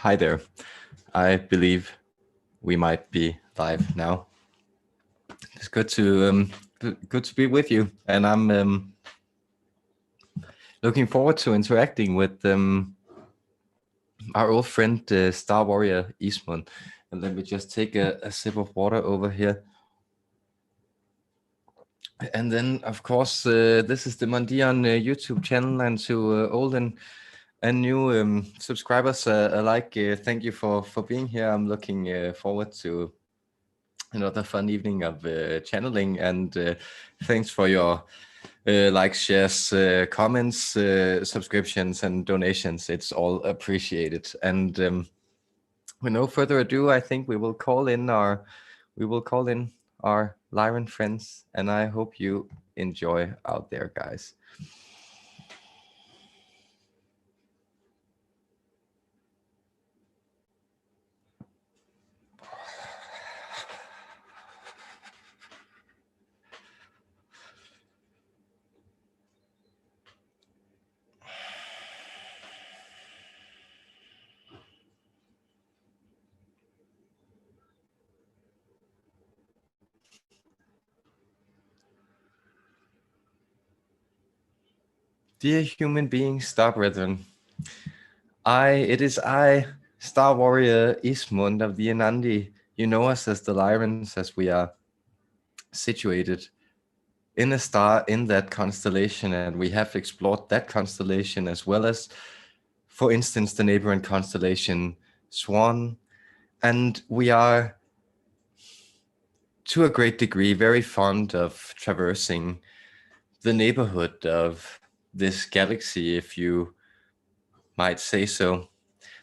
Hi there. I believe we might be live now. It's good to be with you, and I'm looking forward to interacting with our old friend Starwarrior Iesmun. And let me just take a sip of water over here. And then, of course, this is the Mondion YouTube channel, and to old and new subscribers alike, thank you for being here. I'm looking forward to another fun evening of channeling, and thanks for your likes, shares, comments, subscriptions, and donations. It's all appreciated. And with no further ado, I think we will call in our Lyran friends, and I hope you enjoy out there, guys. Dear human beings, star brethren, it is I, Star Warrior Iesmun of the Anandi. You know us as the Lyrans, as we are situated in a star in that constellation, and we have explored that constellation as well as, for instance, the neighboring constellation Swan. And we are, to a great degree, very fond of traversing the neighborhood of this galaxy, if you might say so.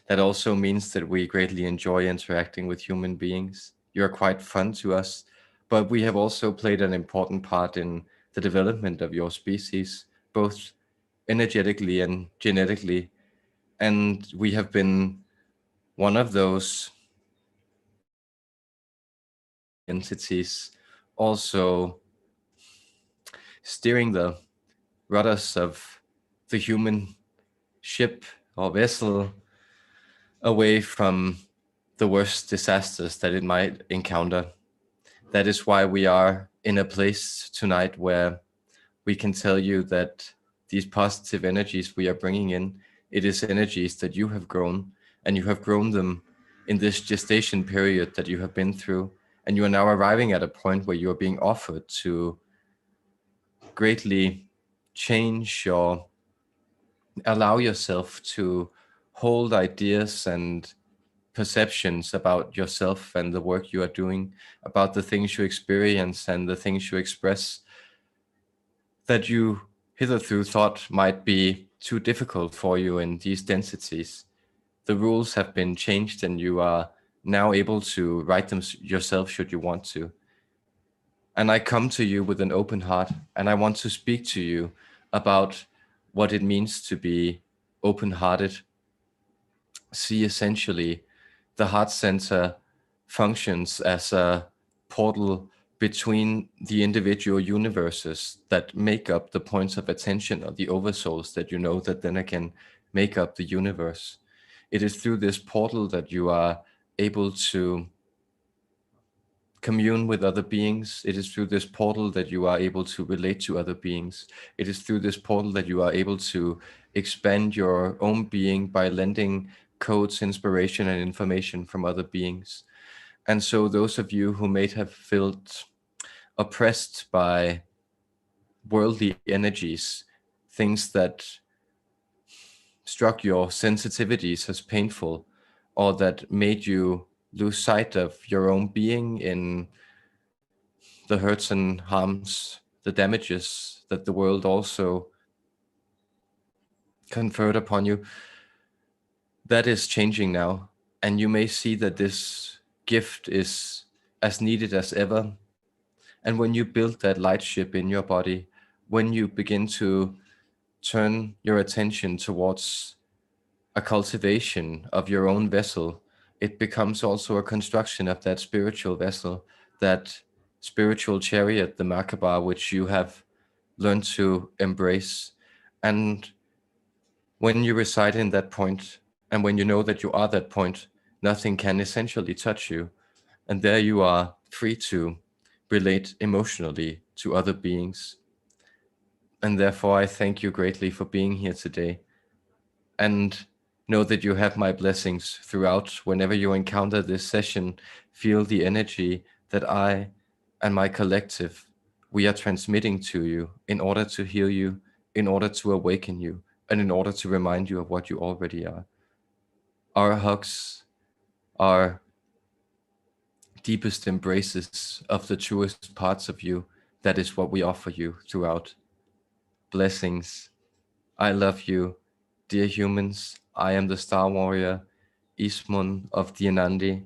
That also means that we greatly enjoy interacting with human beings. You're quite fun to us, but we have also played an important part in the development of your species, both energetically and genetically. And we have been one of those entities also steering the rudders of the human ship or vessel away from the worst disasters that it might encounter. That is why we are in a place tonight where we can tell you that these positive energies we are bringing in, it is energies that you have grown, and you have grown them in this gestation period that you have been through. And you are now arriving at a point where you are being offered to greatly change or allow yourself to hold ideas and perceptions about yourself and the work you are doing, about the things you experience and the things you express that you hitherto thought might be too difficult for you in these densities. The rules have been changed, and you are now able to write them yourself should you want to. And I come to you with an open heart, and I want to speak to you about what it means to be open-hearted. See, essentially, the heart center functions as a portal between the individual universes that make up the points of attention, or the oversouls that you know that then again make up the universe. It is through this portal that you are able to commune with other beings. It is through this portal that you are able to relate to other beings. It is through this portal that you are able to expand your own being by lending codes, inspiration, and information from other beings. And so those of you who may have felt oppressed by worldly energies, things that struck your sensitivities as painful, or that made you lose sight of your own being in the hurts and harms, the damages that the world also conferred upon you, that is changing now. And you may see that this gift is as needed as ever. And when you build that light ship in your body, when you begin to turn your attention towards a cultivation of your own vessel, it becomes also a construction of that spiritual vessel, that spiritual chariot, the Merkaba, which you have learned to embrace. And when you reside in that point, And when you know that you are that point, nothing can essentially touch you. And there you are free to relate emotionally to other beings. And therefore, I thank you greatly for being here today. And know that you have my blessings throughout. Whenever you encounter this session, feel the energy that I and my collective, we are transmitting to you in order to heal you, in order to awaken you, and in order to remind you of what you already are. Our hugs, our deepest embraces of the truest parts of you, that is what we offer you throughout. Blessings. I love you, dear humans. I am the Star Warrior, Iesmun of the Anandi,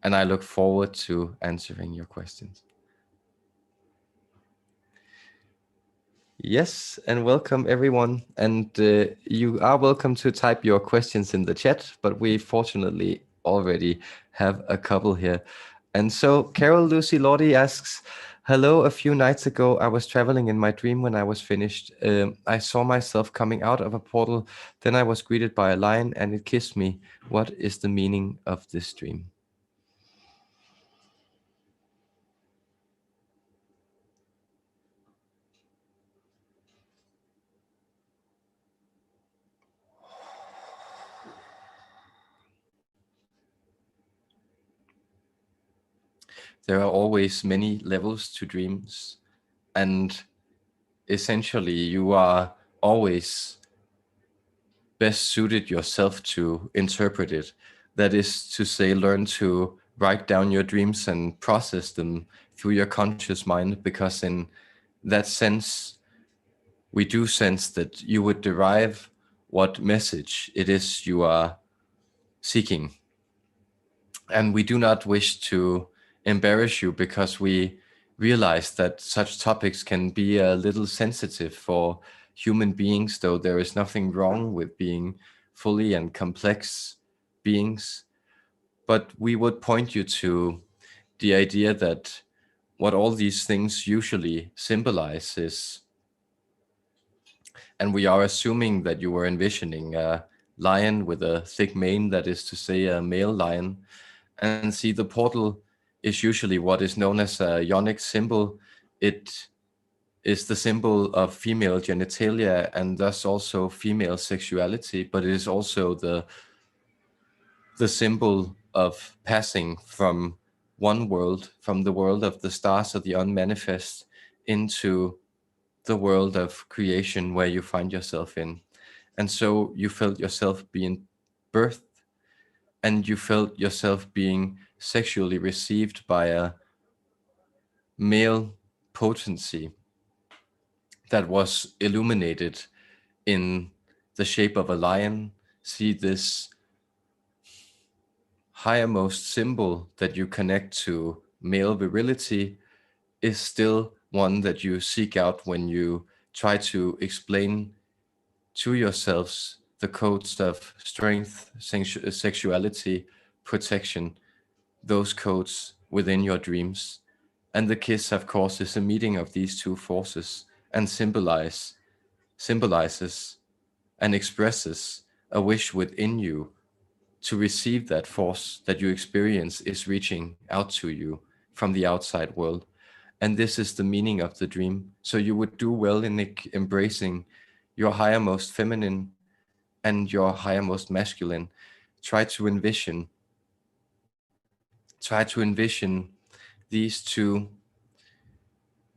and I look forward to answering your questions. Yes, and welcome everyone. And you are welcome to type your questions in the chat, but we fortunately already have a couple here. And so Carol Lucy Lordy asks, hello, a few nights ago, I was traveling in my dream when I was finished. I saw myself coming out of a portal. Then I was greeted by a lion and it kissed me. What is the meaning of this dream? There are always many levels to dreams, and essentially you are always best suited yourself to interpret it. That is to say, learn to write down your dreams and process them through your conscious mind, because in that sense, we do sense that you would derive what message it is you are seeking. And we do not wish to embarrass you, because we realize that such topics can be a little sensitive for human beings, though there is nothing wrong with being fully and complex beings. But we would point you to the idea that what all these things usually symbolize is, and we are assuming that you were envisioning a lion with a thick mane, that is to say a male lion. And see, the portal is usually what is known as a yonic symbol. It is the symbol of female genitalia and thus also female sexuality, but it is also the symbol of passing from one world, from the world of the stars or the unmanifest, into the world of creation where you find yourself in. And so you felt yourself being birthed, and you felt yourself being sexually received by a male potency that was illuminated in the shape of a lion. See, this highermost symbol that you connect to male virility is still one that you seek out when you try to explain to yourselves the codes of strength, sexuality, protection, those codes within your dreams. And the kiss, of course, is a meeting of these two forces and symbolizes and expresses a wish within you to receive that force that you experience is reaching out to you from the outside world. And this is the meaning of the dream. So you would do well in embracing your highermost feminine and your highermost masculine. Try to envision, try to envision these two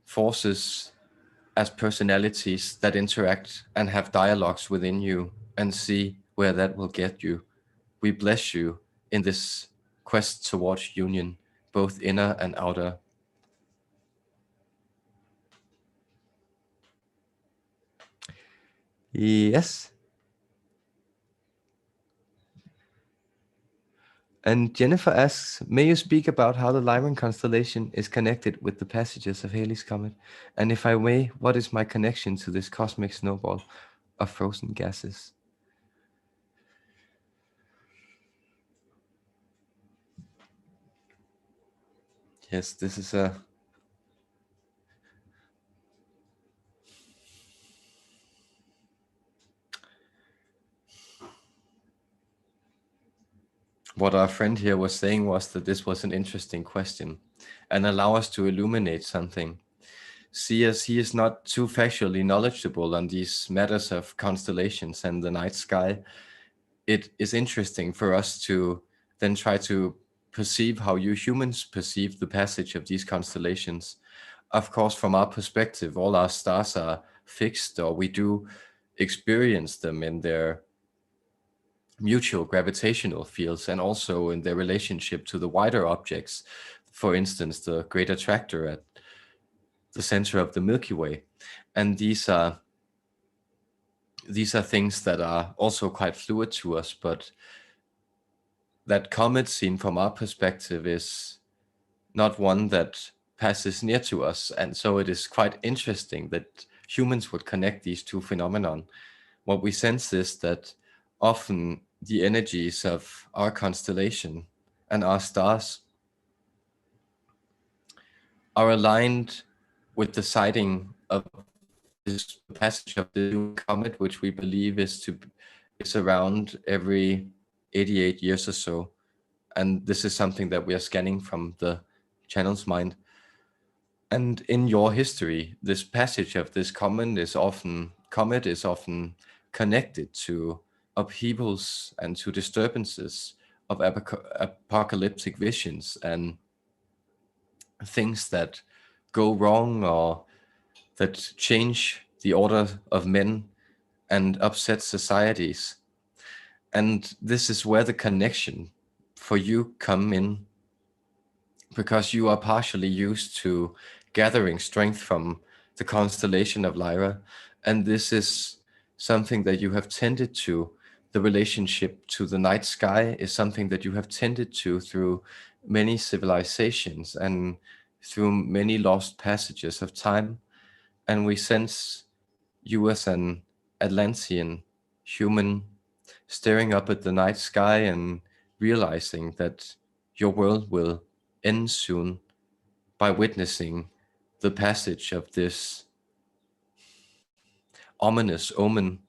forces as personalities that interact and have dialogues within you, and see where that will get you. We bless you in this quest towards union, both inner and outer. Yes. And Jennifer asks, may you speak about how the Lyran constellation is connected with the passages of Halley's Comet? And if I may, what is my connection to this cosmic snowball of frozen gases? Yes, this is a... what our friend here was saying was that this was an interesting question and allow us to illuminate something. See, as he is not too factually knowledgeable on these matters of constellations and the night sky, it is interesting for us to then try to perceive how you humans perceive the passage of these constellations. Of course, from our perspective, all our stars are fixed, or we do experience them in their mutual gravitational fields and also in their relationship to the wider objects. For instance, the great attractor at the center of the Milky Way. And these are things that are also quite fluid to us, but that comet seen from our perspective is not one that passes near to us. And so it is quite interesting that humans would connect these two phenomena. What we sense is that often the energies of our constellation and our stars are aligned with the sighting of this passage of the comet, which we believe is around every 88 years or so. And this is something that we are scanning from the channel's mind. And in your history, this passage of this comet is often connected to upheavals and to disturbances of apocalyptic visions and things that go wrong or that change the order of men and upset societies. And this is where the connection for you come in, because you are partially used to gathering strength from the constellation of Lyra. And this is something that you have tended to. The relationship to the night sky is something that you have tended to through many civilizations and through many lost passages of time. And we sense you as an Atlantean human staring up at the night sky and realizing that your world will end soon by witnessing the passage of this ominous omen,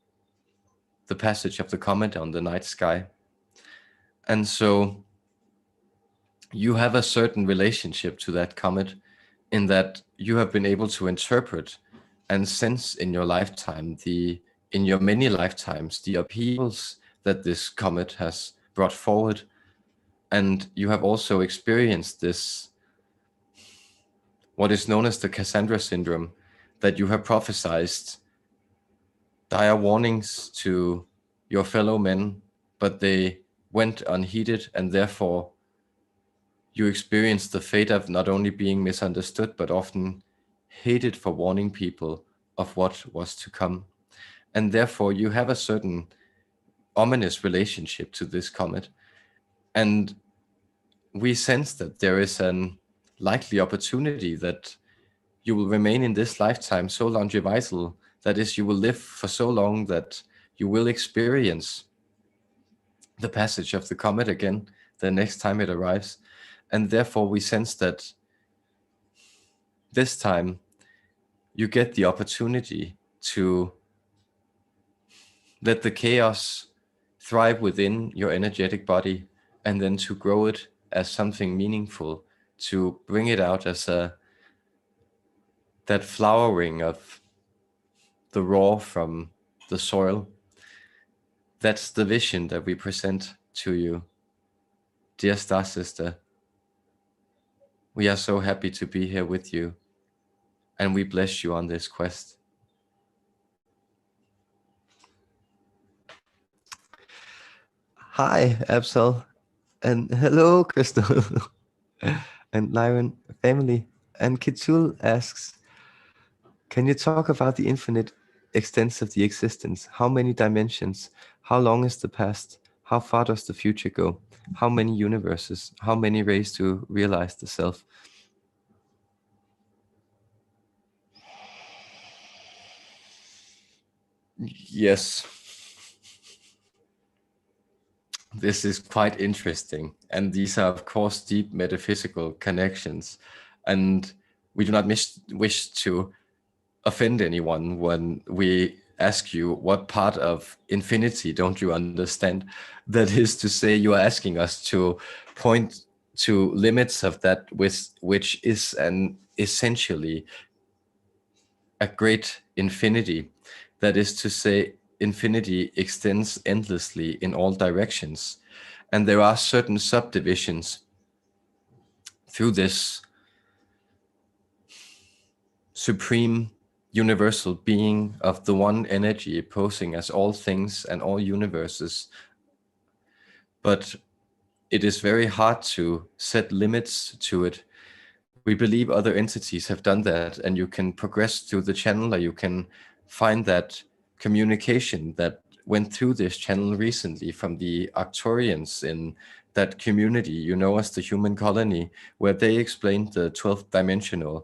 the passage of the comet on the night sky. And so you have a certain relationship to that comet in that you have been able to interpret and sense in your lifetime, in your many lifetimes, the upheavals that this comet has brought forward. And you have also experienced this, what is known as the Cassandra syndrome, that you have prophesied dire warnings to your fellow men, but they went unheeded, and therefore you experienced the fate of not only being misunderstood, but often hated for warning people of what was to come. And therefore you have a certain ominous relationship to this comet. And we sense that there is an likely opportunity that you will remain in this lifetime so longevital, that is, you will live for so long that you will experience the passage of the comet again the next time it arrives. And therefore we sense that this time you get the opportunity to let the chaos thrive within your energetic body, and then to grow it as something meaningful, to bring it out as that flowering of the raw from the soil. That's the vision that we present to you, dear Star Sister. We are so happy to be here with you, and we bless you on this quest. Hi, Absol, and hello, Crystal, and Lyran family. And Kitsul asks, can you talk about the infinite extents of the existence? How many dimensions? How long is the past? How far does the future go? How many universes? How many ways to realize the self? Yes. This is quite interesting. And these are, of course, deep metaphysical connections. And we do not wish to offend anyone when we ask you, what part of infinity don't you understand? That is to say, you are asking us to point to limits of that which is an essentially a great infinity. That is to say, infinity extends endlessly in all directions. And there are certain subdivisions through this supreme universal being of the one energy opposing as all things and all universes. But it is very hard to set limits to it. We believe other entities have done that, and you can progress through the channel, or you can find that communication that went through this channel recently from the Arcturians in that community, you know, as the human colony, where they explained the 12th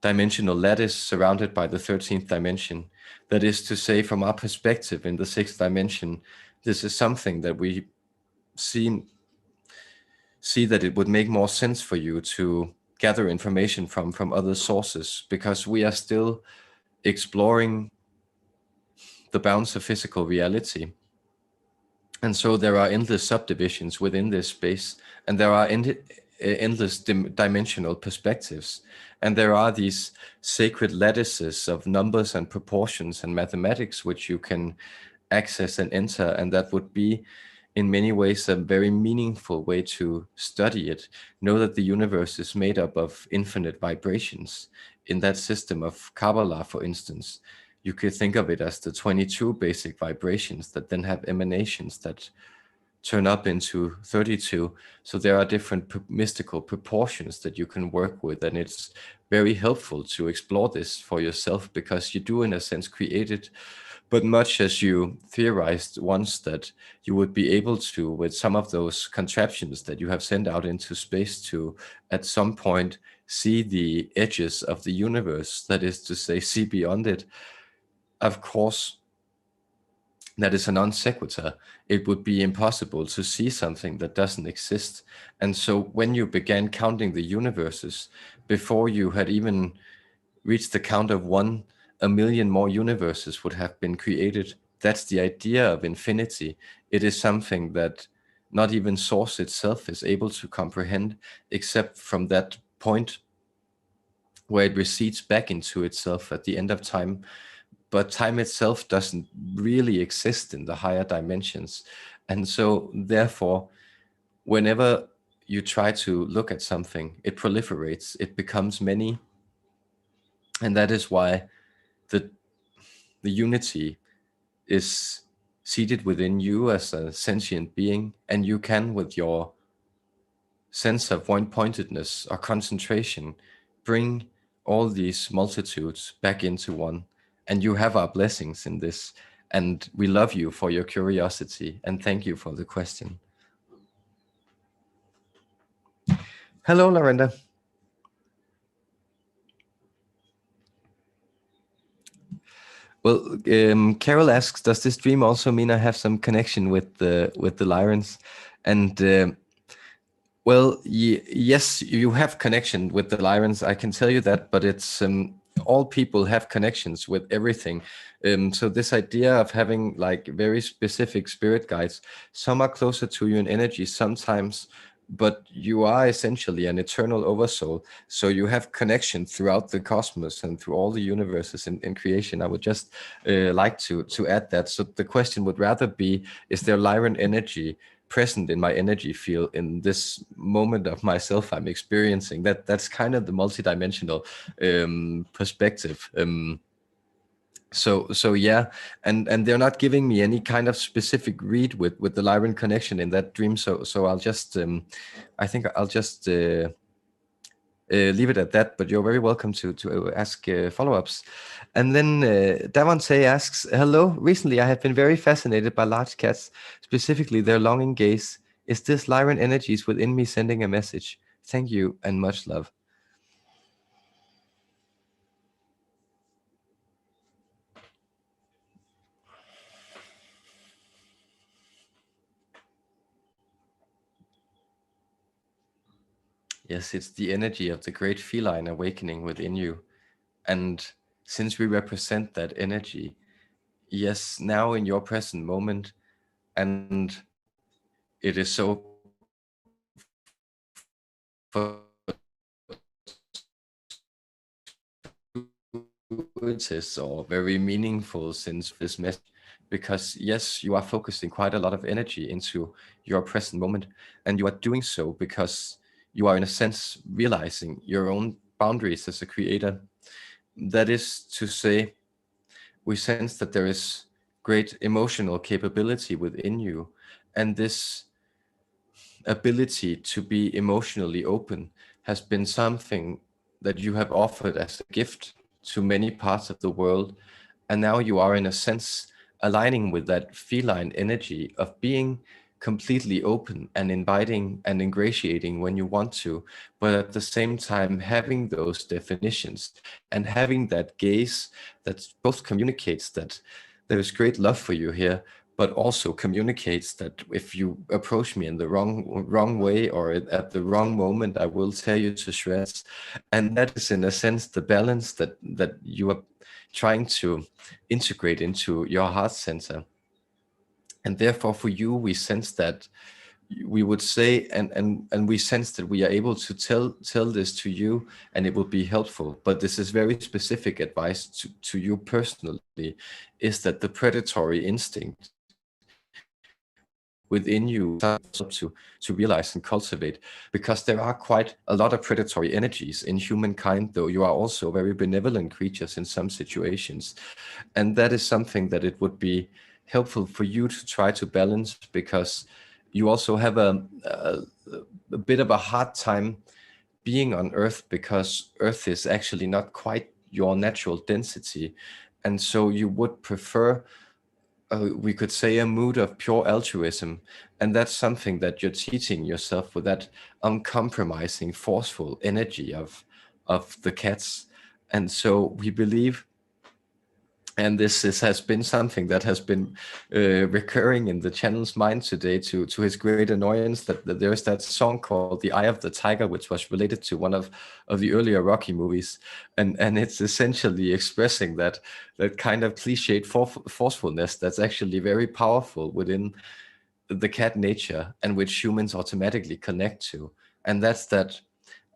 dimensional lattice surrounded by the 13th dimension. That is to say, from our perspective in the 6th dimension, this is something that we see that it would make more sense for you to gather information from other sources, because we are still exploring the bounds of physical reality. And so there are endless subdivisions within this space, and there are endless dimensional perspectives. And there are these sacred lattices of numbers and proportions and mathematics which you can access and enter, and that would be in many ways a very meaningful way to study it. Know that the universe is made up of infinite vibrations. In that system of Kabbalah, for instance, you could think of it as the 22 basic vibrations that then have emanations that turn up into 32. So there are different mystical proportions that you can work with, and it's very helpful to explore this for yourself, because you do in a sense create it. But much as you theorized once that you would be able to, with some of those contraptions that you have sent out into space, to at some point see the edges of the universe, that is to say, see beyond it, of course, that is a non sequitur. It would be impossible to see something that doesn't exist. And so when you began counting the universes, before you had even reached the count of one, a million more universes would have been created. That's the idea of infinity. It is something that not even Source itself is able to comprehend, except from that point where it recedes back into itself at the end of time. But time itself doesn't really exist in the higher dimensions. And so therefore, whenever you try to look at something, it proliferates, it becomes many. And that is why the unity is seated within you as a sentient being, and you can, with your sense of one-pointedness or concentration, bring all these multitudes back into one. And you have our blessings in this. And we love you for your curiosity, and thank you for the question. Hello, Lorenda. Well, Carol asks, does this dream also mean I have some connection with the Lyrans? And well, yes, you have connection with the Lyrans. I can tell you that, but it's all people have connections with everything. So this idea of having like very specific spirit guides, some are closer to you in energy sometimes, but you are essentially an eternal oversoul. So you have connection throughout the cosmos and through all the universes in creation. I would just like to add that. So the question would rather be, is there Lyran energy present in my energy field in this moment of myself I'm experiencing? That's kind of the multidimensional perspective. So yeah, and they're not giving me any kind of specific read with the Lyran connection in that dream. So I'll just I think I'll just leave it at that, but you're very welcome to ask follow-ups. And then Davante asks, hello, recently I have been very fascinated by large cats, specifically their longing gaze. Is this Lyran energies within me sending a message? Thank you and much love. Yes, it's the energy of the great feline awakening within you. And since we represent that energy, yes, now in your present moment, and it is so fortuitous or very meaningful since this message, because yes, you are focusing quite a lot of energy into your present moment, and you are doing so because you are in a sense realizing your own boundaries as a creator. That is to say, we sense that there is great emotional capability within you, and this ability to be emotionally open has been something that you have offered as a gift to many parts of the world. And now you are, in a sense, aligning with that feline energy of being completely open and inviting and ingratiating when you want to, but at the same time having those definitions and having that gaze that both communicates that there is great love for you here, but also communicates that if you approach me in the wrong way or at the wrong moment, I will tear you to shreds. And that is, in a sense, the balance that you are trying to integrate into your heart center. And therefore, for you, we sense that we would say, and we sense that we are able to tell this to you, and it will be helpful. But this is very specific advice to you personally, is that the predatory instinct within you to realize and cultivate, because there are quite a lot of predatory energies in humankind, though you are also very benevolent creatures in some situations. And that is something that it would be helpful for you to try to balance, because you also have a bit of a hard time being on Earth, because Earth is actually not quite your natural density. And so you would prefer, we could say, a mood of pure altruism. And that's something that you're teaching yourself with that uncompromising, forceful energy of the cats. And so we believe, and this has been something that has been recurring in the channel's mind today, to his great annoyance, that there's that song called "The Eye of the Tiger," which was related to one of the earlier Rocky movies, and it's essentially expressing that kind of cliched forcefulness that's actually very powerful within the cat nature, and which humans automatically connect to. And that's that,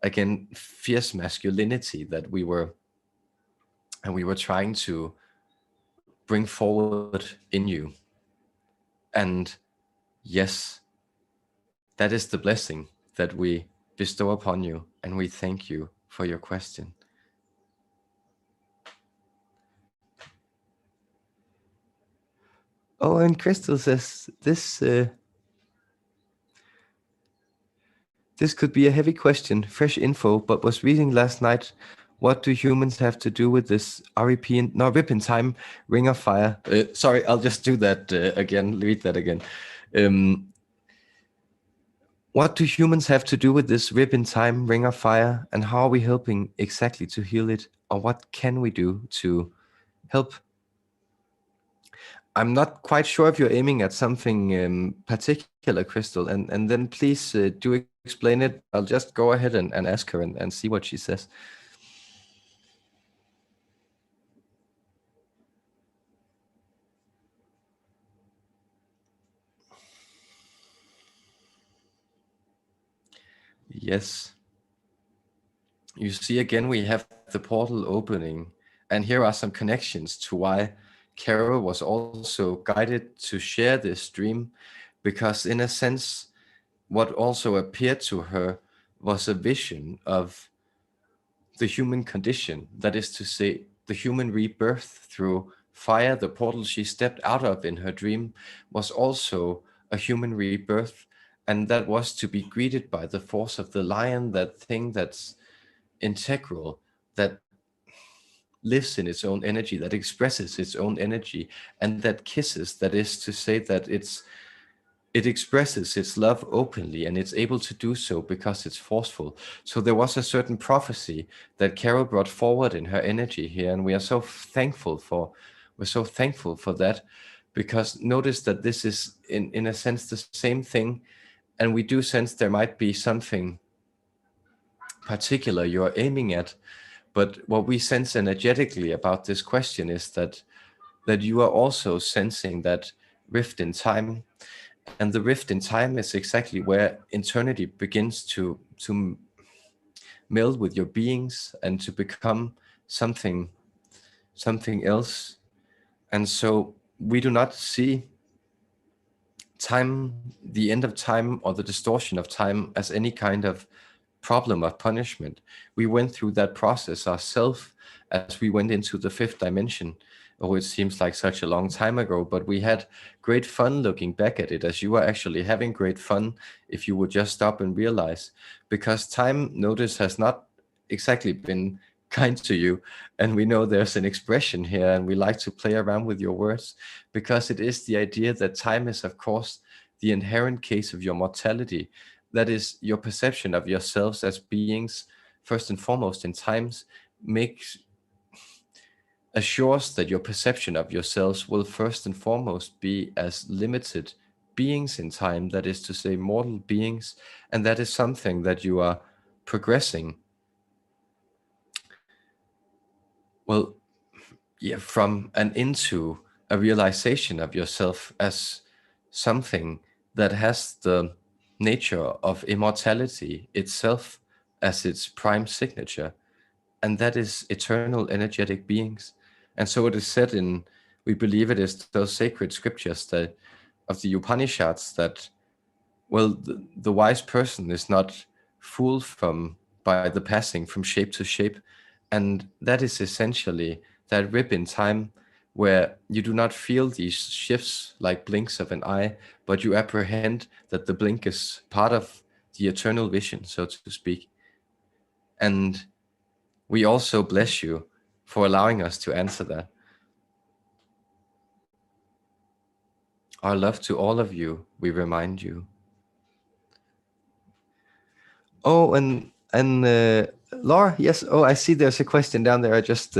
again, fierce masculinity that we were trying to bring forward in you. And yes, that is the blessing that we bestow upon you, and we thank you for your question. Oh, and Crystal says this could be a heavy question, fresh info, but was reading last night. What do humans have to do with this RIP in time, Ring of Fire? Sorry, I'll just do that again, read that again. What do humans have to do with this rip in time, Ring of Fire, and how are we helping exactly to heal it? Or what can we do to help? I'm not quite sure if you're aiming at something particular, Crystal, and then please do explain it. I'll just go ahead and ask her and see what she says. Yes. You see, again, we have the portal opening, and here are some connections to why Carol was also guided to share this dream, because in a sense, what also appeared to her was a vision of the human condition, that is to say, the human rebirth through fire. The portal she stepped out of in her dream was also a human rebirth, and that was to be greeted by the force of the lion, that thing that's integral, that lives in its own energy, that expresses its own energy, and that kisses, that is to say, that it expresses its love openly, and it's able to do so because it's forceful. So there was a certain prophecy that Carol brought forward in her energy here, and we're so thankful for that, because notice that this is in a sense the same thing, and we do sense there might be something particular you're aiming at, But what we sense energetically about this question is that you are also sensing that rift in time, and the rift in time is exactly where eternity begins to meld with your beings and to become something else. And so we do not see time, the end of time or the distortion of time, as any kind of problem of punishment. We went through that process ourselves as we went into the fifth dimension. Oh, it seems like such a long time ago, but we had great fun looking back at it, as you are actually having great fun if you would just stop and realize, because time, notice, has not exactly been kind to you. And we know there's an expression here, and we like to play around with your words, because it is the idea that time is, of course, the inherent case of your mortality. That is, your perception of yourselves as beings, first and foremost in times, makes assures that your perception of yourselves will first and foremost be as limited beings in time, that is to say, mortal beings, and that is something that you are progressing, well, yeah, from and into a realization of yourself as something that has the nature of immortality itself as its prime signature, and that is eternal energetic beings. And so it is said in, we believe it is those sacred scriptures that of the Upanishads, that, well, the wise person is not fooled by the passing from shape to shape. And that is essentially that rip in time where you do not feel these shifts like blinks of an eye, but you apprehend that the blink is part of the eternal vision, so to speak. And we also bless you for allowing us to answer that. Our love to all of you, we remind you. Oh, and Laura, yes. Oh, I see. There's a question down there. I just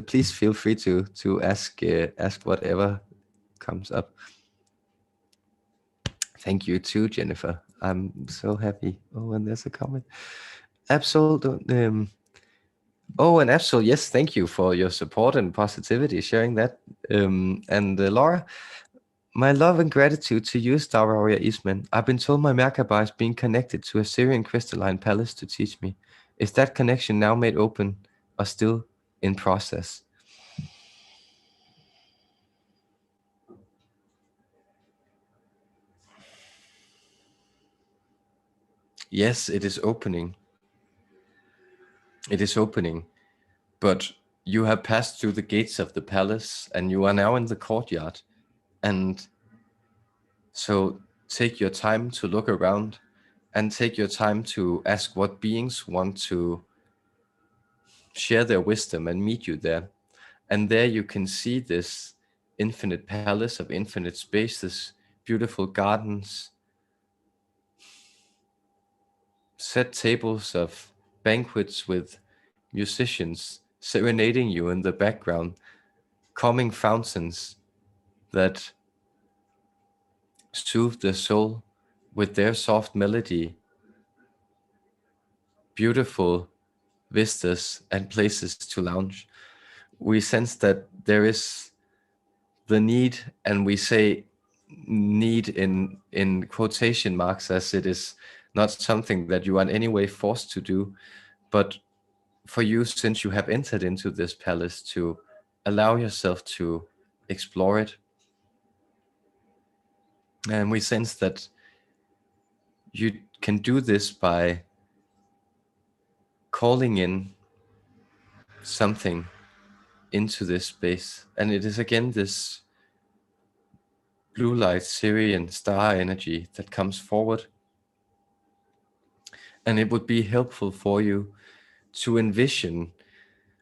please feel free to ask whatever comes up. Thank you too, Jennifer. I'm so happy. Oh, and there's a comment. Absolutely. Oh, and Absol, yes, thank you for your support and positivity, sharing that. And Laura, my love and gratitude to you, Starwarrior Iesmun. I've been told my Merkaba is being connected to a Syrian crystalline palace to teach me. Is that connection now made open or still in process? Yes, it is opening. It is opening. But you have passed through the gates of the palace and you are now in the courtyard. And so take your time to look around and take your time to ask what beings want to share their wisdom and meet you there. And there you can see this infinite palace of infinite space, this beautiful gardens, set tables of banquets with musicians serenading you in the background, calming fountains that soothe the soul with their soft melody, beautiful vistas and places to lounge. We sense that there is the need, and we say need in quotation marks, as it is not something that you are in any way forced to do, but for you, since you have entered into this palace, to allow yourself to explore it. And we sense that you can do this by calling in something into this space. And it is again this blue light Syrian star energy that comes forward. And it would be helpful for you to envision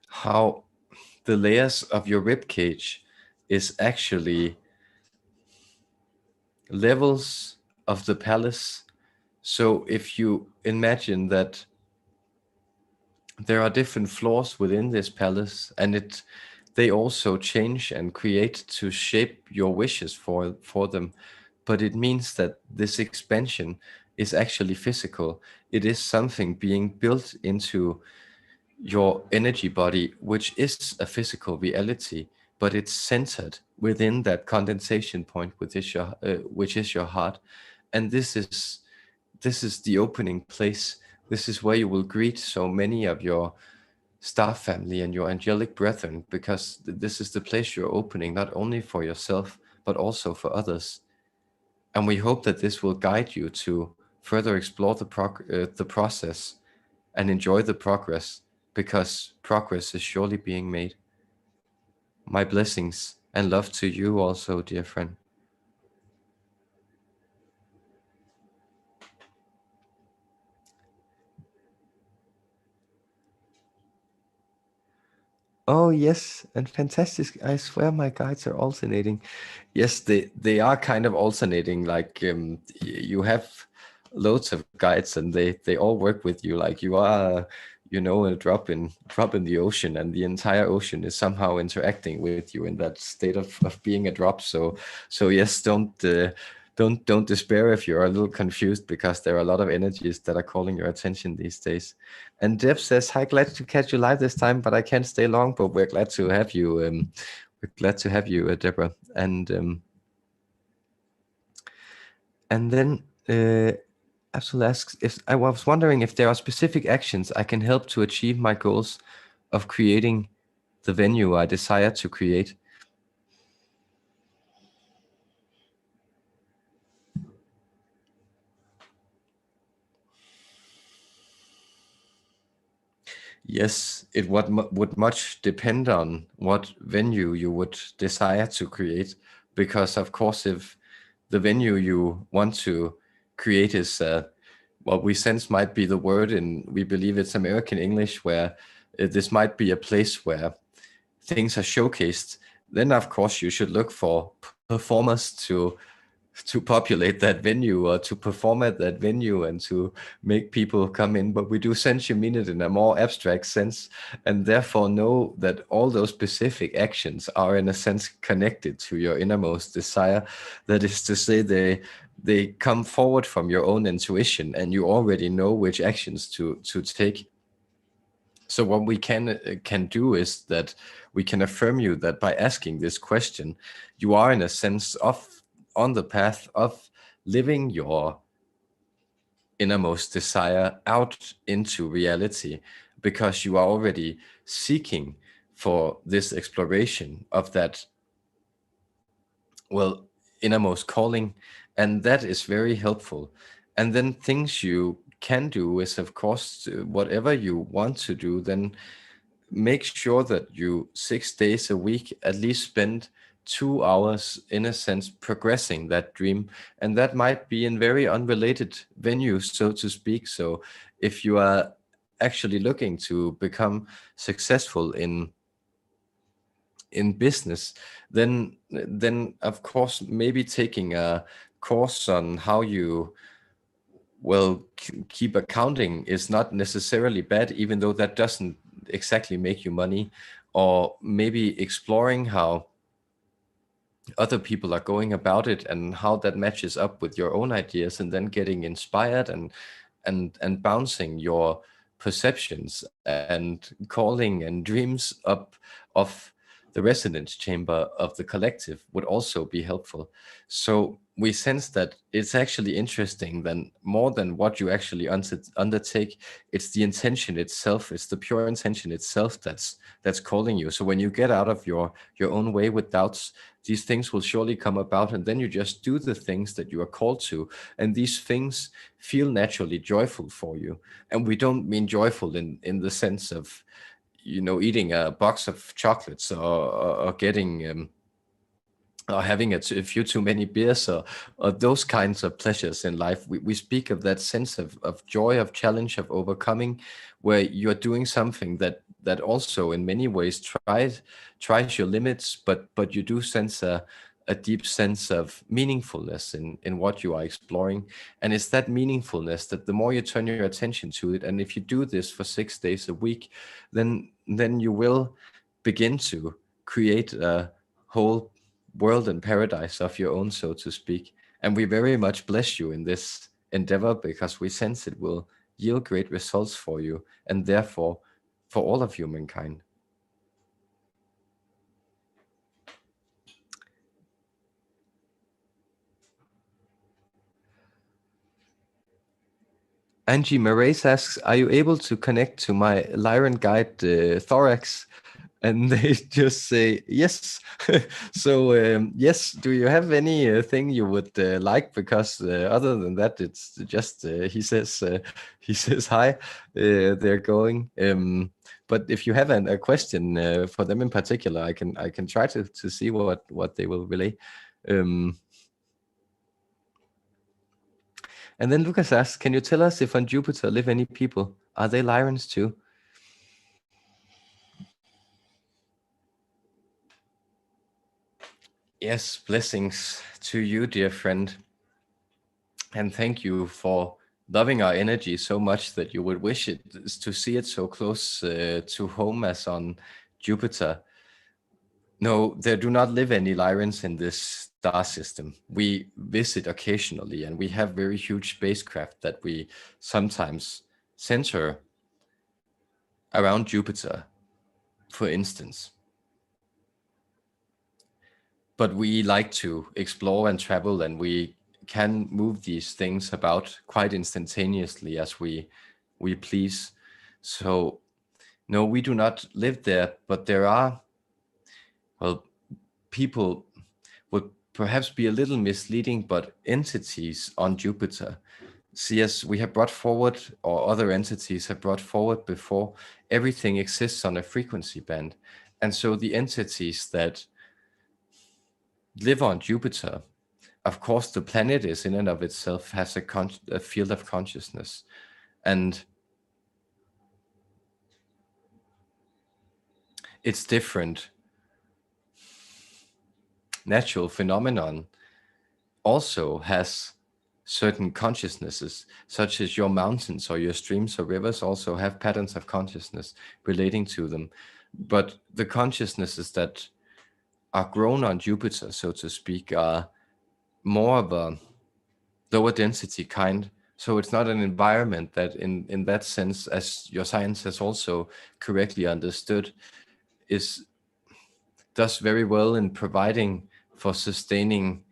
how the layers of your rib cage is actually levels of the palace. So if you imagine that there are different floors within this palace, and they also change and create to shape your wishes for them, but it means that this expansion is actually physical. It is something being built into your energy body, which is a physical reality, but it's centered within that condensation point, which is your heart. And this is the opening place. This is where you will greet so many of your star family and your angelic brethren, because this is the place you're opening, not only for yourself, but also for others. And we hope that this will guide you to further explore the process and enjoy the progress, because progress is surely being made. My blessings and love to you also, dear friend. Oh yes, and fantastic. I swear my guides are alternating. Yes, they are kind of alternating. Like you have loads of guides, and they all work with you. Like you are, a drop in the ocean, and the entire ocean is somehow interacting with you in that state of being a drop. So yes, don't despair if you're a little confused, because there are a lot of energies that are calling your attention these days. And Deb says, "Hi, glad to catch you live this time, but I can't stay long. But we're glad to have you. We're glad to have you, Deborah." And then Absol asks, if I was wondering if there are specific actions I can help to achieve my goals of creating the venue I desire to create. Yes, it would much depend on what venue you would desire to create, because of course, if the venue you want to create is what we sense might be the word in, we believe it's American English, where this might be a place where things are showcased, then of course you should look for performers to populate that venue, or to perform at that venue, and to make people come in. But we do sense you mean it in a more abstract sense, and therefore know that all those specific actions are in a sense connected to your innermost desire. That is to say, they come forward from your own intuition, and you already know which actions to take. So what we can do is that we can affirm you that by asking this question, you are in a sense of on the path of living your innermost desire out into reality, because you are already seeking for this exploration of that, well, innermost calling, and that is very helpful. And then things you can do is, of course, whatever you want to do, then make sure that you 6 days a week at least spend 2 hours, in a sense, progressing that dream. And that might be in very unrelated venues, so to speak. So if you are actually looking to become successful in business, then of course maybe taking a course on how you keep accounting is not necessarily bad, even though that doesn't exactly make you money. Or maybe exploring how other people are going about it and how that matches up with your own ideas, and then getting inspired and bouncing your perceptions and calling and dreams up of the resonance chamber of the collective would also be helpful. So we sense that it's actually interesting, then more than what you actually undertake, it's the intention itself, it's the pure intention itself that's calling you. So when you get out of your own way with doubts, these things will surely come about, and then you just do the things that you are called to, and these things feel naturally joyful for you. And we don't mean joyful in the sense of, eating a box of chocolates, or getting or having a few too many beers, or those kinds of pleasures in life. We speak of that sense of joy, of challenge, of overcoming, where you're doing something that also in many ways tries your limits, but you do sense a deep sense of meaningfulness in what you are exploring. And it's that meaningfulness that the more you turn your attention to it, and if you do this for 6 days a week, then you will begin to create a whole world and paradise of your own, so to speak. And we very much bless you in this endeavor, because we sense it will yield great results for you, and therefore for all of humankind. Angie Marais asks, are you able to connect to my Lyran guide Thorax? And they just say yes. So yes, do you have any thing you would like? Because other than that, it's just he says hi. They're going. But if you have a question for them in particular, I can try to see what they will relay. And then Lucas asks, can you tell us if on Jupiter live any people? Are they Lyrans too? Yes, blessings to you, dear friend. And thank you for loving our energy so much that you would wish it to see it so close to home as on Jupiter. No, there do not live any Lyrans in this star system. We visit occasionally, and we have very huge spacecraft that we sometimes center around Jupiter, for instance. But we like to explore and travel, and we can move these things about quite instantaneously as we please. So no, we do not live there, but there are, well, people would perhaps be a little misleading, but entities on Jupiter. See, as we have brought forward, or other entities have brought forward before, everything exists on a frequency band. And so the entities that live on Jupiter, of course, the planet is in and of itself has a field of consciousness. And it's different natural phenomenon also has certain consciousnesses, such as your mountains or your streams or rivers also have patterns of consciousness relating to them. But the consciousnesses that are grown on Jupiter, so to speak, are more of a lower density kind. So it's not an environment that in that sense, as your science has also correctly understood, does very well in providing for sustaining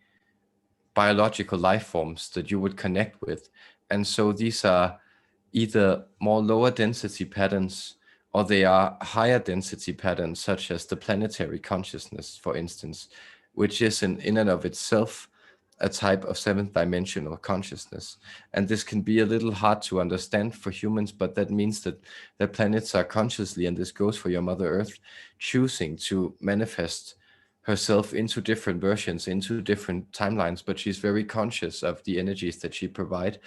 biological life forms that you would connect with. And so these are either more lower density patterns, or they are higher density patterns, such as the planetary consciousness, for instance, which is in and of itself a type of seventh dimensional consciousness. And this can be a little hard to understand for humans, but that means that the planets are consciously, and this goes for your Mother Earth, choosing to manifest herself into different versions, into different timelines, but she's very conscious of the energies that she provides.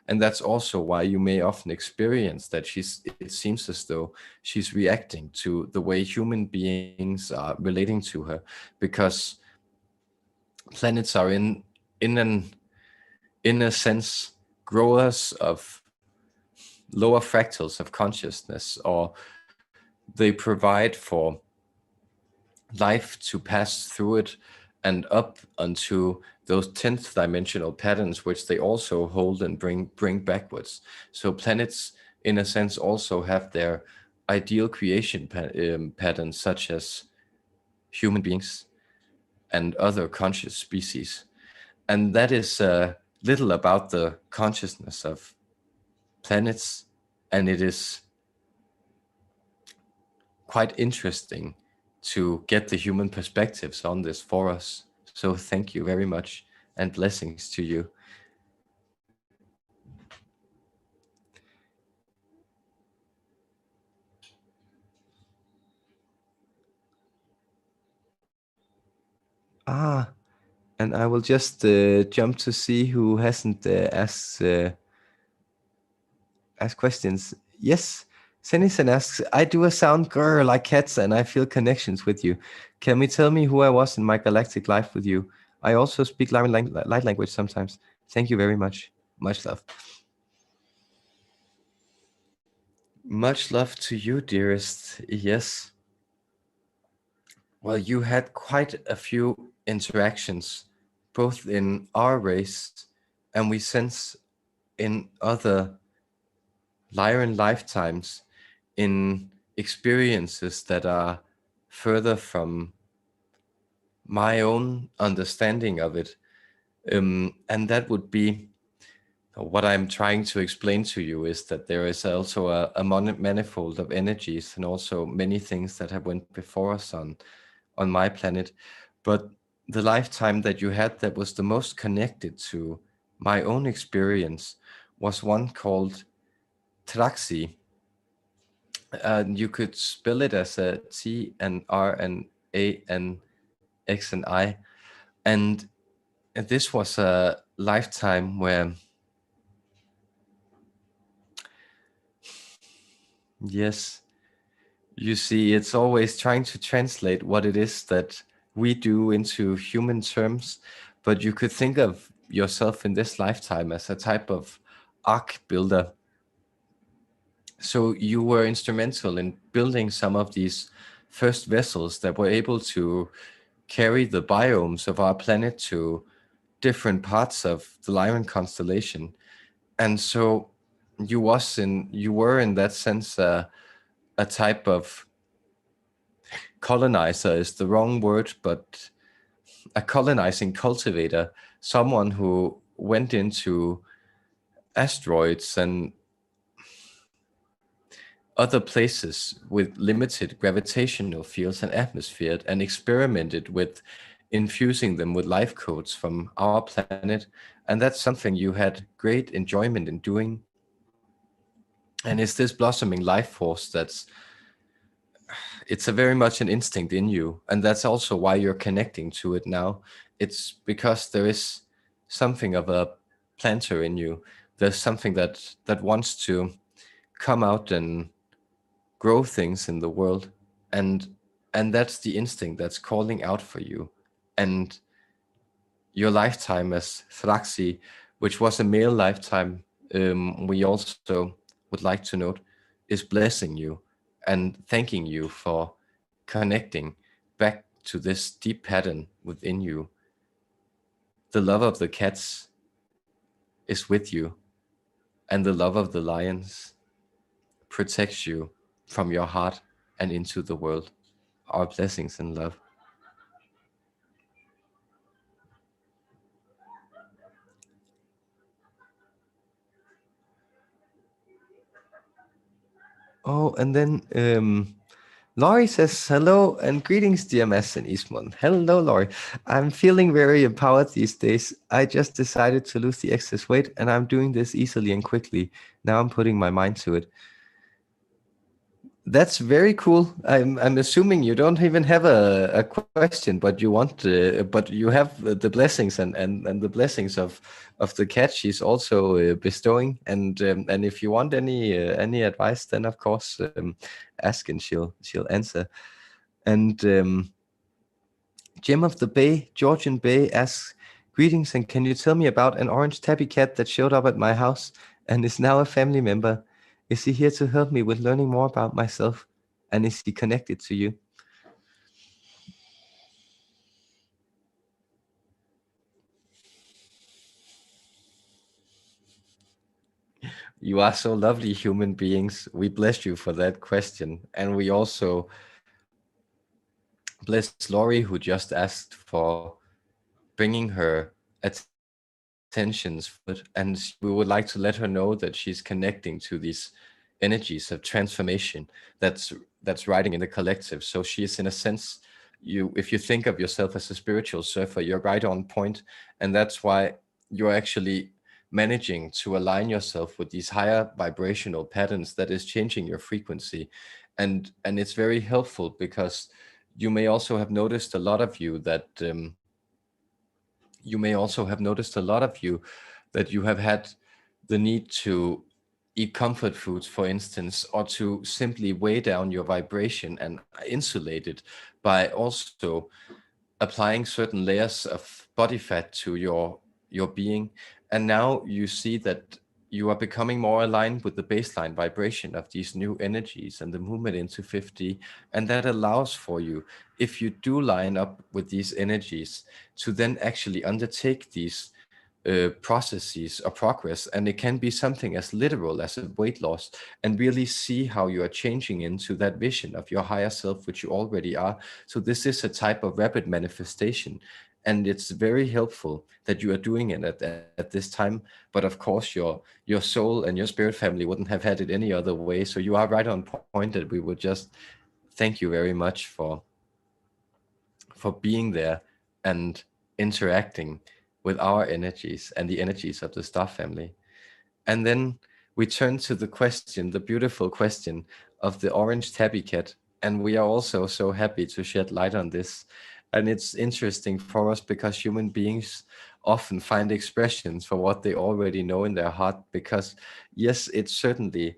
And that's also why you may often experience that it seems as though she's reacting to the way human beings are relating to her, because planets are in a sense growers of lower fractals of consciousness, or they provide for life to pass through it and up onto those 10th dimensional patterns, which they also hold and bring backwards. So planets, in a sense, also have their ideal creation patterns, such as human beings and other conscious species. And that is little about the consciousness of planets, and it is quite interesting to get the human perspectives on this for us. So thank you very much, and blessings to you. Ah, and I will just jump to see who hasn't asked questions. Yes, Senisen asks, I do a sound grrr like cats, and I feel connections with you. Can you tell me who I was in my galactic life with you? I also speak light language sometimes. Thank you very much. Much love. Much love to you, dearest. Yes. Well, you had quite a few interactions, both in our race, and we sense in other Lyran lifetimes, in experiences that are further from my own understanding of it. And that would be what I'm trying to explain to you, is that there is also a manifold of energies and also many things that have went before us on my planet. But the lifetime that you had that was the most connected to my own experience was one called Traxi. You could spell it as a T and R and A and X and I. And this was a lifetime where, yes, you see, it's always trying to translate what it is that we do into human terms. But you could think of yourself in this lifetime as a type of ark builder. So you were instrumental in building some of these first vessels that were able to carry the biomes of our planet to different parts of the Lyran constellation. And so you were in that sense a type of colonizer is the wrong word, but a colonizing cultivator, someone who went into asteroids and other places with limited gravitational fields and atmosphere and experimented with infusing them with life codes from our planet. And that's something you had great enjoyment in doing. And it's this blossoming life force it's a very much an instinct in you. And that's also why you're connecting to it now. It's because there is something of a planter in you. There's something that wants to come out and grow things in the world. And that's the instinct that's calling out for you. And your lifetime as Thraxi, which was a male lifetime, we also would like to note, is blessing you and thanking you for connecting back to this deep pattern within you. The love of the cats is with you, and the love of the lions protects you from your heart and into the world. Our blessings and love. Oh, and then Laurie says, hello and greetings, dear Mass and Eastmon. Hello, Laurie. I'm feeling very empowered these days. I just decided to lose the excess weight and I'm doing this easily and quickly. Now I'm putting my mind to it. That's very cool. I'm assuming you don't even have a question, but you want, but you have the blessings and the blessings of the cat she's also bestowing. And if you want any advice, then of course ask and she'll answer. And Jim of the Bay, Georgian Bay asks, greetings, and can you tell me about an orange tabby cat that showed up at my house and is now a family member? Is he here to help me with learning more about myself? And is he connected to you? You are so lovely, human beings. We bless you for that question. And we also bless Laurie, who just asked for bringing her attentions forward. And we would like to let her know that she's connecting to these energies of transformation that's riding in the collective. So she is, in a sense, if you think of yourself as a spiritual surfer, you're right on point. And that's why you're actually managing to align yourself with these higher vibrational patterns that is changing your frequency. And it's very helpful because you may also have noticed a lot of you that you may also have noticed a lot of you that you have had the need to eat comfort foods, for instance, or to simply weigh down your vibration and insulate it by also applying certain layers of body fat to your being. And now you see that you are becoming more aligned with the baseline vibration of these new energies and the movement into 50. And that allows for you, if you do line up with these energies, to then actually undertake these processes or progress, and it can be something as literal as a weight loss, and really see how you are changing into that vision of your higher self, which you already are. So this is a type of rapid manifestation, and it's very helpful that you are doing it at this time. But of course, your soul and your spirit family wouldn't have had it any other way. So you are right on point that we would just thank you very much for being there and interacting with our energies and the energies of the star family. And then we turn to the question, the beautiful question of the orange tabby cat. And we are also so happy to shed light on this. And it's interesting for us because human beings often find expressions for what they already know in their heart. Because, yes, it certainly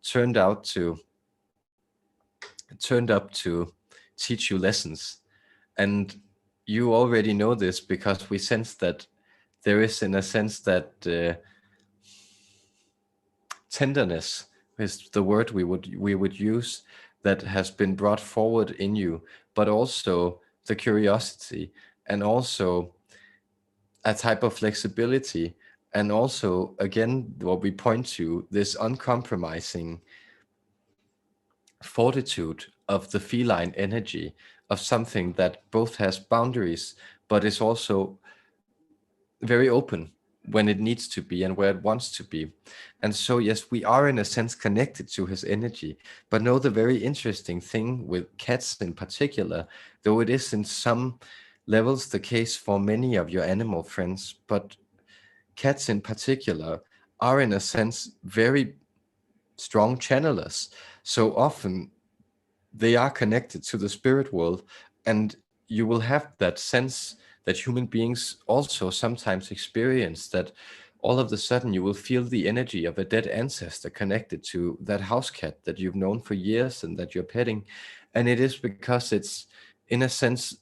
turned out to turned up to teach you lessons. And you already know this because we sense that there is, in a sense, that tenderness is the word we would use, that has been brought forward in you, but also the curiosity, and also a type of flexibility, and also again what we point to, this uncompromising fortitude of the feline energy, of something that both has boundaries but is also very open when it needs to be and where it wants to be. And so, yes, we are in a sense connected to his energy. But know the very interesting thing with cats in particular, though it is in some levels the case for many of your animal friends, but cats in particular are in a sense very strong channelers. So often they are connected to the spirit world, and you will have that sense that human beings also sometimes experience, that all of a sudden you will feel the energy of a dead ancestor connected to that house cat that you've known for years and that you're petting. And it is because it's, in a sense,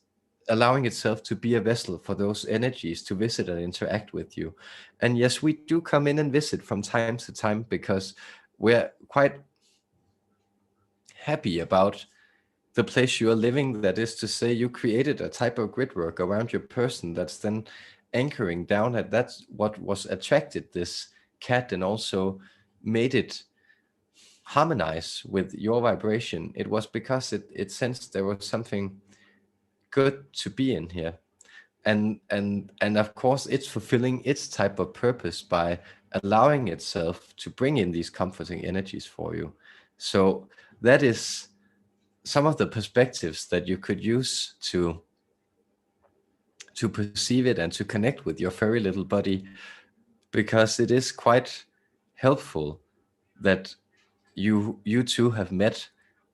allowing itself to be a vessel for those energies to visit and interact with you. And yes, we do come in and visit from time to time because we're quite happy about the place you are living. That is to say, you created a type of grid work around your person that's then anchoring down at that's what was attracted this cat and also made it harmonize with your vibration. It was because it sensed there was something good to be in here. And of course it's fulfilling its type of purpose by allowing itself to bring in these comforting energies for you. So that is some of the perspectives that you could use to perceive it and to connect with your furry little buddy, because it is quite helpful that you two have met,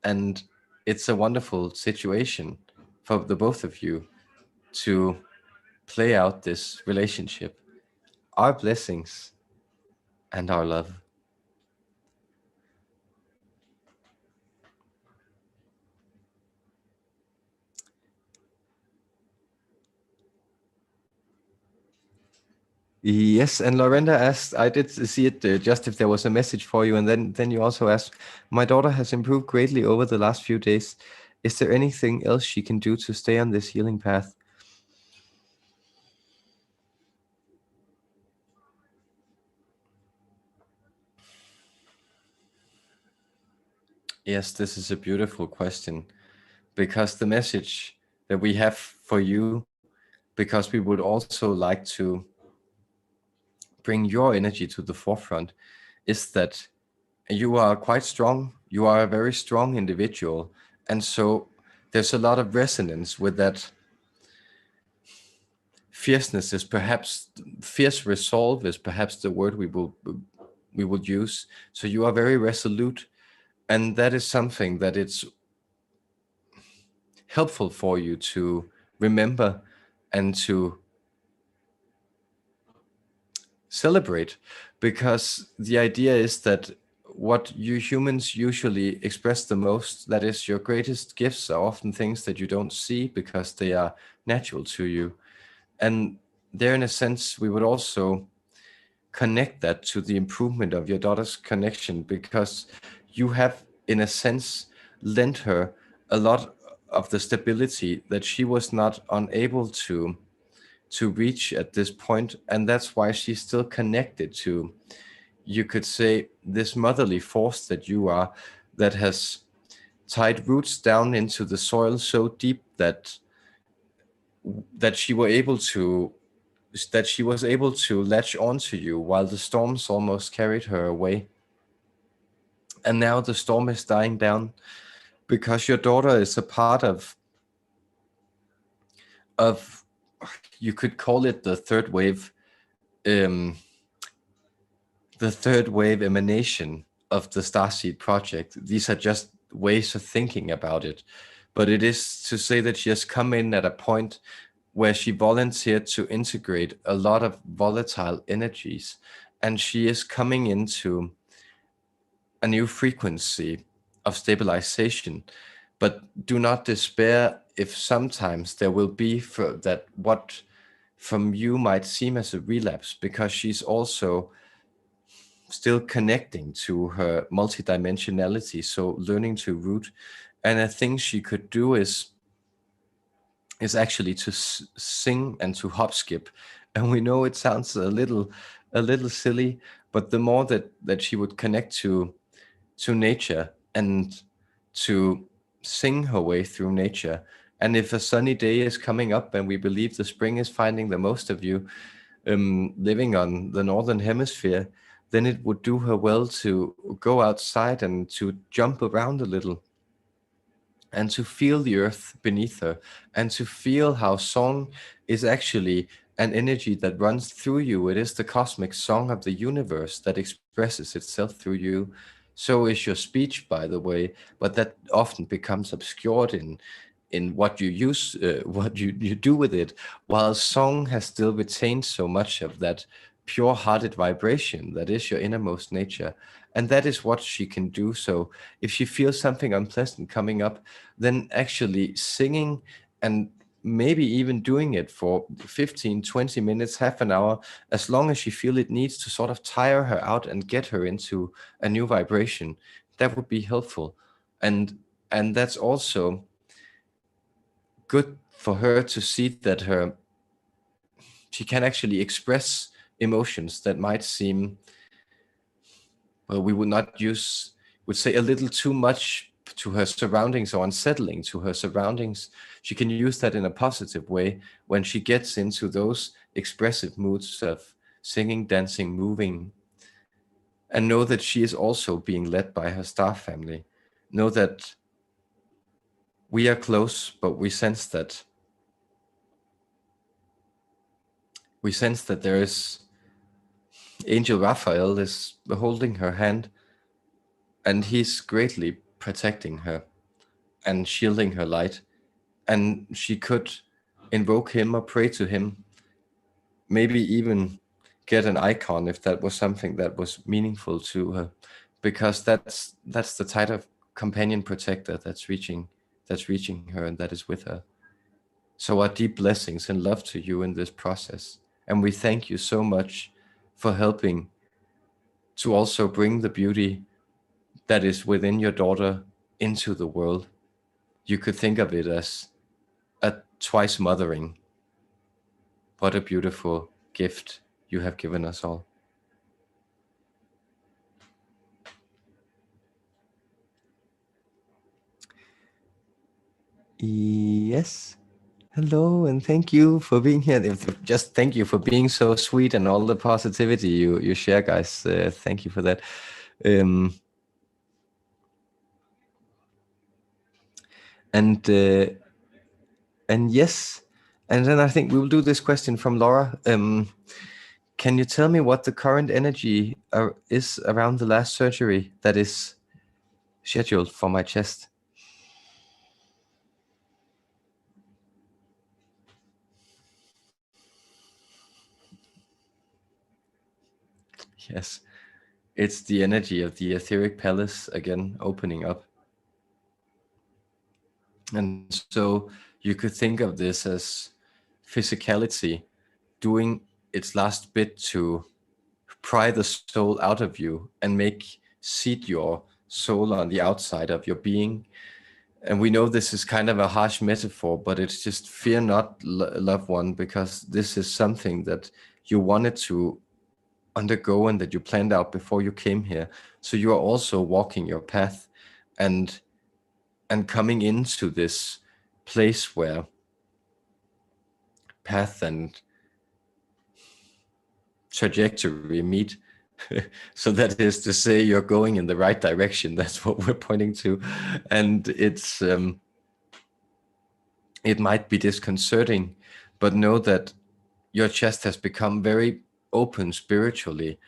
and it's a wonderful situation for the both of you to play out this relationship. Our blessings and our love. Yes, and Lorenda asked, I did see it, just if there was a message for you, and then you also asked, my daughter has improved greatly over the last few days. Is there anything else she can do to stay on this healing path? Yes, this is a beautiful question, because the message that we have for you, because we would also like to bring your energy to the forefront, is that you are quite strong. You are a very strong individual. And so there's a lot of resonance with that. Fierceness is perhaps, fierce resolve is perhaps the word we would use. So you are very resolute, and that is something that it's helpful for you to remember and to celebrate, because the idea is that what you humans usually express the most, that is your greatest gifts, are often things that you don't see because they are natural to you. And there, in a sense, we would also connect that to the improvement of your daughter's connection, because you have, in a sense, lent her a lot of the stability that she was not unable to to reach at this point, and that's why she's still connected to, you could say, this motherly force that you are, that has tied roots down into the soil so deep that she were able to that she was able to latch onto you while the storms almost carried her away. And now the storm is dying down because your daughter is a part of you could call it um the third wave emanation of the Starseed project. These are just ways of thinking about it, but it is to say that she has come in at a point where she volunteered to integrate a lot of volatile energies, and she is coming into a new frequency of stabilization. But do not despair if sometimes there will be for that what from you might seem as a relapse, because she's also still connecting to her multidimensionality, so learning to root. And a thing she could do is actually to sing and to hop skip. And we know it sounds a little silly, but the more that she would connect to nature and to sing her way through nature. And if a sunny day is coming up and we believe the spring is finding the most of you, living on the northern hemisphere, then it would do her well to go outside and to jump around a little and to feel the earth beneath her, and to feel how song is actually an energy that runs through you. It is the cosmic song of the universe that expresses itself through you. So is your speech, by the way, but that often becomes obscured in what you use, what you do with it, while song has still retained so much of that pure-hearted vibration that is your innermost nature. And that is what she can do. So if she feels something unpleasant coming up, then actually singing, and maybe even doing it for 15, 20 minutes, half an hour, as long as she feel it needs to sort of tire her out and get her into a new vibration, that would be helpful. And that's also good for her to see that she can actually express emotions that might seem, well, we would say a little too much to her surroundings or unsettling to her surroundings. She can use that in a positive way when she gets into those expressive moods of singing, dancing, moving, and know that she is also being led by her star family. Know that we are close, but we sense that there is Angel Raphael is holding her hand, and he's greatly protecting her and shielding her light. And she could invoke him or pray to him, maybe even get an icon if that was something that was meaningful to her, because that's the type of companion protector that's reaching her, and that is with her. So our deep blessings and love to you in this process, and we thank you so much for helping to also bring the beauty that is within your daughter into the world. You could think of it as a twice mothering. What a beautiful gift you have given us all. Yes. Hello, and thank you for being here. Just thank you for being so sweet and all the positivity you share, guys. Thank you for that. And yes, and then I think we will do this question from Laura. Can you tell me what the current energy is around the last surgery that is scheduled for my chest? Yes, it's the energy of the etheric palace again opening up. And so you could think of this as physicality doing its last bit to pry the soul out of you and seat your soul on the outside of your being. And we know this is kind of a harsh metaphor, but it's just fear not, loved one, because this is something that you wanted to undergo and that you planned out before you came here. So you are also walking your path and coming into this place where path and trajectory meet. So that is to say, you're going in the right direction. That's what we're pointing to. And it might be disconcerting, but know that your chest has become very open spiritually.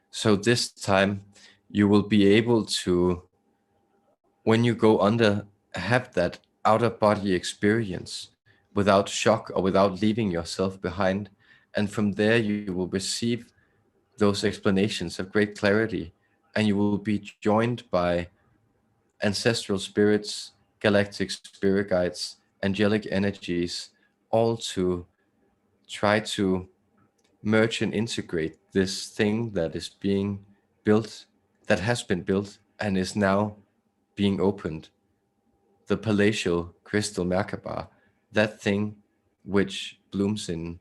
So this time you will be able to, when you go under, have that out of body experience without shock or without leaving yourself behind. And from there you will receive those explanations of great clarity, and you will be joined by ancestral spirits, galactic spirit guides, angelic energies, all to try to merge and integrate this thing that is being built, that has been built and is now being opened. The palatial crystal Merkaba, that thing which blooms in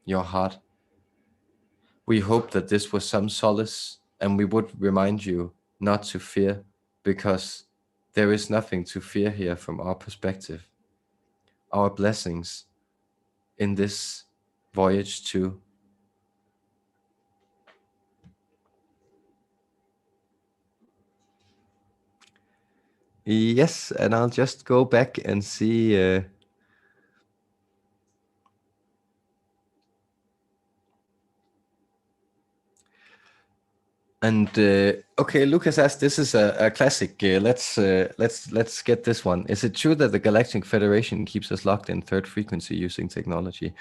your heart. We hope that this was some solace, and we would remind you not to fear, because there is nothing to fear here from our perspective. Our blessings in this voyage too. Yes, and I'll just go back and see. Okay, Lucas asked, "This is a classic. Let's get this one. Is it true that the Galactic Federation keeps us locked in third frequency using technology?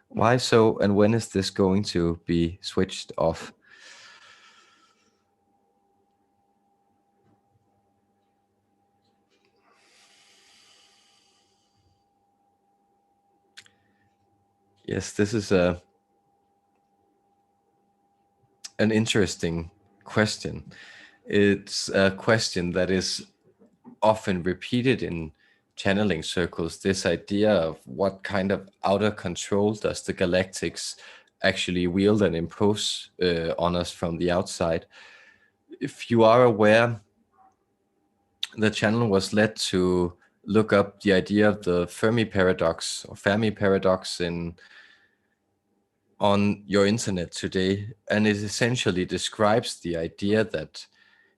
Why so, and when is this going to be switched off?" Yes, this is an interesting question. It's a question that is often repeated in channeling circles, this idea of what kind of outer control does the galactics actually wield and impose on us from the outside. If you are aware, the channel was led to look up the idea of the Fermi paradox or Fermi paradox on your internet today, and it essentially describes the idea that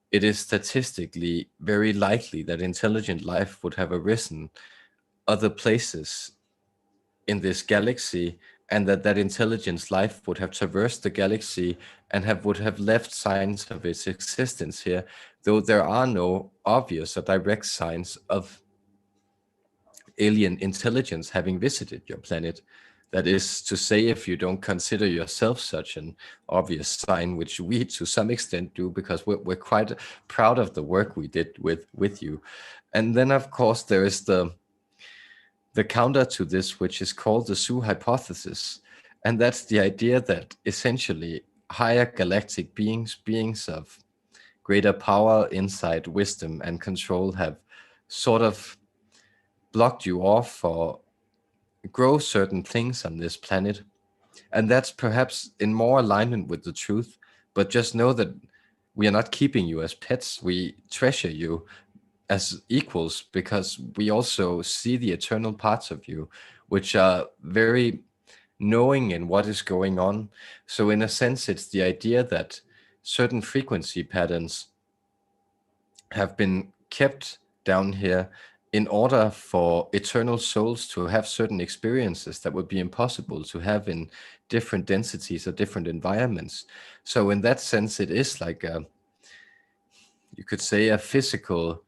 it is statistically very likely that intelligent life would have arisen other places in this galaxy, and that intelligence life would have traversed the galaxy and would have left signs of its existence here, though there are no obvious or direct signs of alien intelligence having visited your planet. That is to say, if you don't consider yourself such an obvious sign, which we to some extent do, because we're quite proud of the work we did with you. And then, of course, there is the counter to this, which is called the Zoo hypothesis. And that's the idea that essentially higher galactic beings of greater power, insight, wisdom, and control have sort of blocked you off or grow certain things on this planet. And that's perhaps in more alignment with the truth. But just know that we are not keeping you as pets. We treasure you as equals, because we also see the eternal parts of you, which are very knowing in what is going on. So in a sense, it's the idea that certain frequency patterns have been kept down here in order for eternal souls to have certain experiences that would be impossible to have in different densities or different environments. So in that sense, it is like you could say, a physical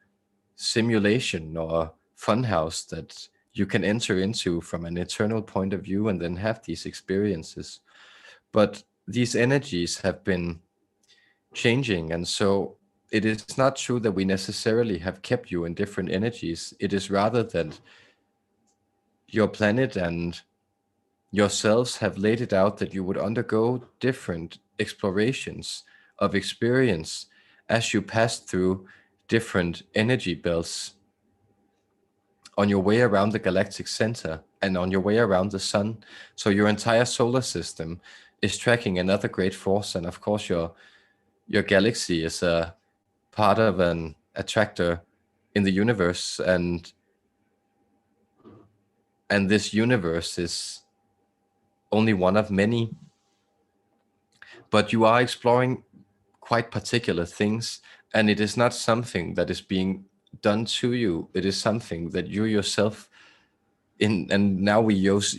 simulation or funhouse that you can enter into from an eternal point of view and then have these experiences. But these energies have been changing, and so it is not true that we necessarily have kept you in different energies. It is rather that your planet and yourselves have laid it out that you would undergo different explorations of experience as you pass through different energy belts on your way around the galactic center and on your way around the sun. So your entire solar system is tracking another great force, and of course your galaxy is a part of an attractor in the universe, and this universe is only one of many, but you are exploring quite particular things, and it is not something that is being done to you. It is something that you yourself and now we use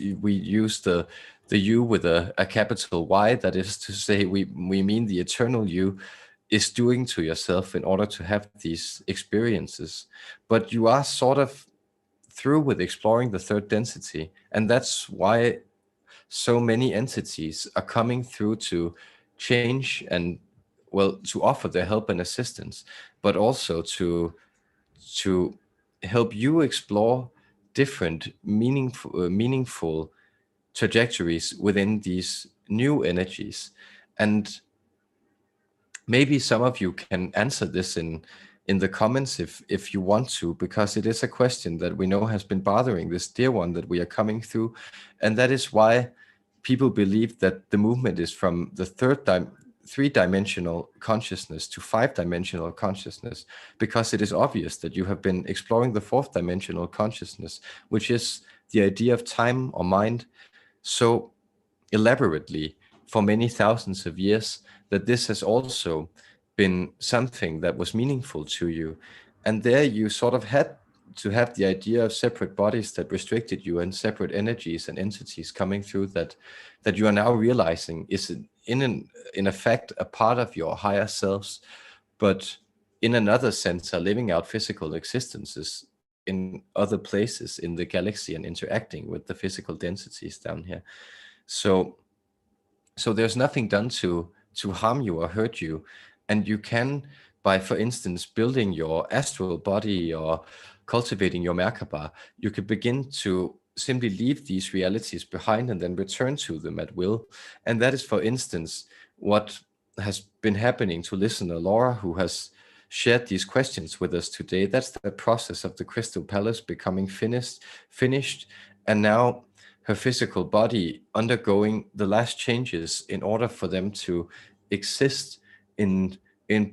the you with a capital Y, that is to say we mean the eternal you, is doing to yourself in order to have these experiences. But you are sort of through with exploring the third density, and that's why so many entities are coming through to change and, well, to offer their help and assistance, but also to help you explore different meaningful trajectories within these new energies. And maybe some of you can answer this in the comments if you want to, because it is a question that we know has been bothering this dear one that we are coming through. And that is why people believe that the movement is from the three-dimensional consciousness to five-dimensional consciousness, because it is obvious that you have been exploring the fourth-dimensional consciousness, which is the idea of time or mind, so elaborately for many thousands of years that this has also been something that was meaningful to you. And there you sort of had to have the idea of separate bodies that restricted you, and separate energies and entities coming through that you are now realizing is in effect a part of your higher selves, but in another sense are living out physical existences in other places in the galaxy and interacting with the physical densities down here. So there's nothing done to harm you or hurt you. And you can, by, for instance, building your astral body or cultivating your Merkaba, you could begin to simply leave these realities behind and then return to them at will. And that is, for instance, what has been happening to listener Laura, who has shared these questions with us today. That's the process of the Crystal Palace becoming finished, and now her physical body undergoing the last changes in order for them to exist in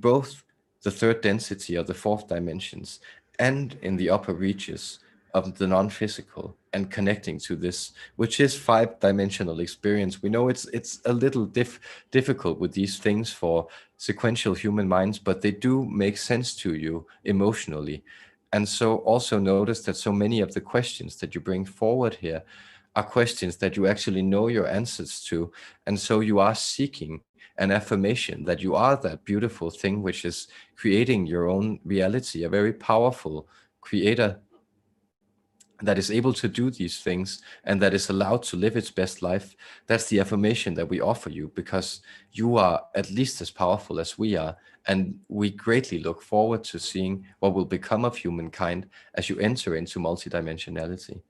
both the third density or the fourth dimensions and in the upper reaches of the non-physical, and connecting to this, which is five-dimensional experience. We know it's a little difficult with these things for sequential human minds, but they do make sense to you emotionally. And so also notice that so many of the questions that you bring forward here are questions that you actually know your answers to. And so you are seeking an affirmation that you are that beautiful thing which is creating your own reality, a very powerful creator that is able to do these things and that is allowed to live its best life. That's the affirmation that we offer you, because you are at least as powerful as we are. And we greatly look forward to seeing what will become of humankind as you enter into multidimensionality.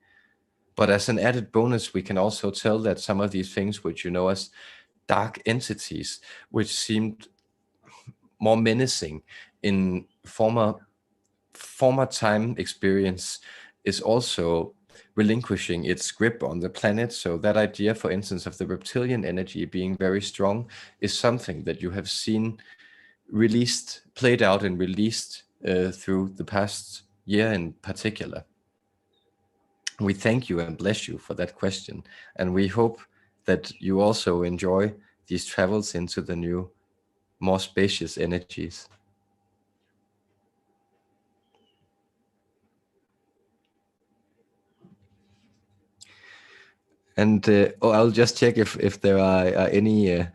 But as an added bonus, we can also tell that some of these things, which you know as dark entities, which seemed more menacing in former time experience, is also relinquishing its grip on the planet. So that idea, for instance, of the reptilian energy being very strong is something that you have seen played out and released through the past year in particular. We thank you and bless you for that question. And we hope that you also enjoy these travels into the new, more spacious energies. And I'll just check if there are any,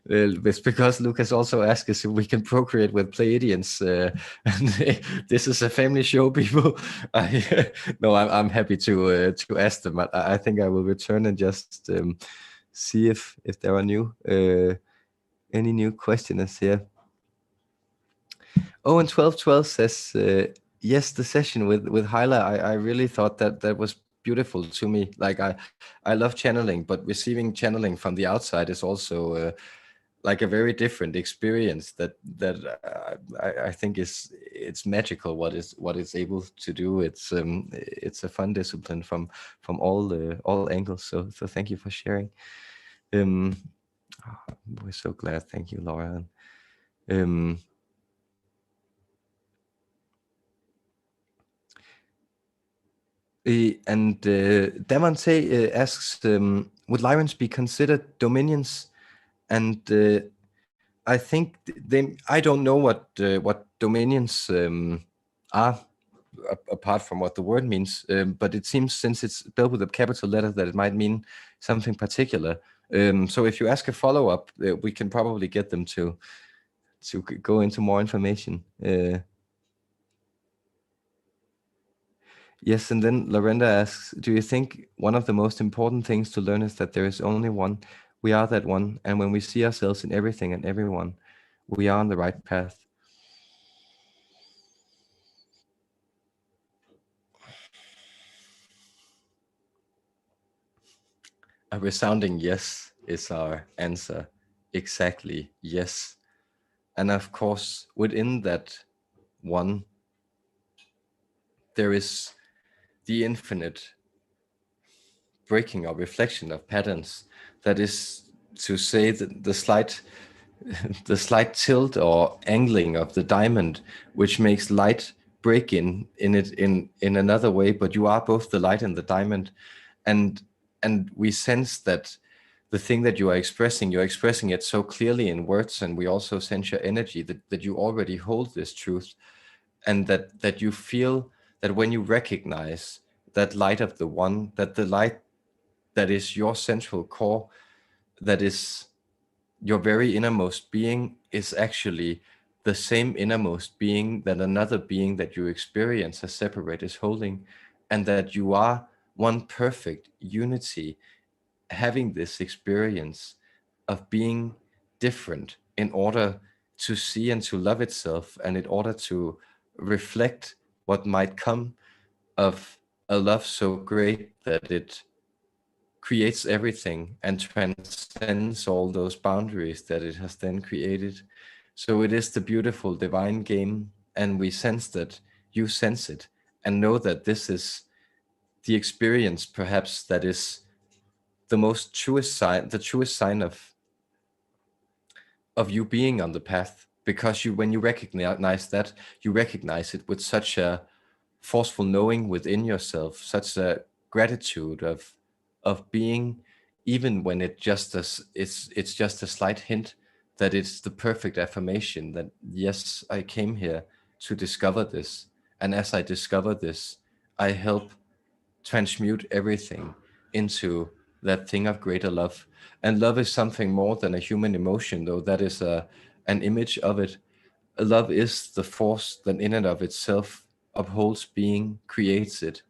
it's because Lucas also asked us if we can procreate with Pleiadians, and this is a family show, people. No, I'm happy to ask them. I think I will return and just see if there are any new questions here. Oh, and 1212 says, yes, the session with Hyla, I really thought that was beautiful to me. Like I love channeling, but receiving channeling from the outside is also like a very different experience that I think it's magical what it's able to do. It's a fun discipline from all angles. So thank you for sharing. Um, we're so glad. Thank you, Laura. Um, and Davante asks, would Lyrans be considered dominions? And I think I don't know what dominions are, apart from what the word means. But it seems, since it's spelled with a capital letter, that it might mean something particular. So if you ask a follow up, we can probably get them to go into more information. Yes, and then Lorenda asks, do you think one of the most important things to learn is that there is only one? We are that one, and when we see ourselves in everything and everyone, we are on the right path. A resounding yes is our answer. Exactly, yes. And of course, within that one, there is the infinite breaking or reflection of patterns. That is to say that the slight the slight tilt or angling of the diamond, which makes light break in it in another way, but you are both the light and the diamond. And we sense that the thing that you are expressing, you're expressing it so clearly in words, and we also sense your energy that you already hold this truth, and that you feel that when you recognize that light of the one, that the light that is your central core, that is your very innermost being, is actually the same innermost being that another being that you experience as separate is holding, and that you are one perfect unity, having this experience of being different in order to see and to love itself, and in order to reflect what might come of a love so great that it creates everything and transcends all those boundaries that it has then created. So it is the beautiful divine game, and we sense that you sense it, and know that this is the experience perhaps that is the most truest sign, the truest sign of you being on the path, because you, when you recognize that, you recognize it with such a forceful knowing within yourself, such a gratitude of being, even when it just it's just a slight hint, that it's the perfect affirmation that yes, I came here to discover this, and as I discover this, I help transmute everything into that thing of greater love. And love is something more than a human emotion, though that is an image of it. Love is the force that in and of itself upholds being, creates it,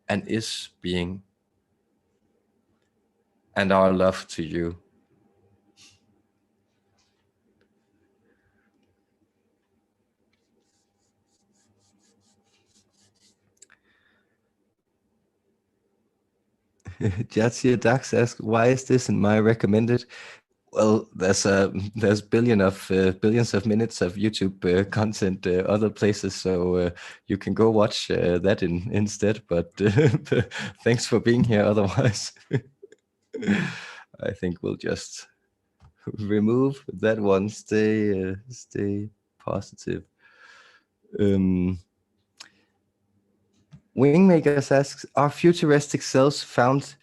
and is being. And our love to you. Jatsia Dax asks, why is this in my recommended? Well, there's billions of minutes of YouTube content other places, so you can go watch that instead. But thanks for being here. Otherwise, I think we'll just remove that one. Stay positive. Wingmakers asks, are futuristic cells found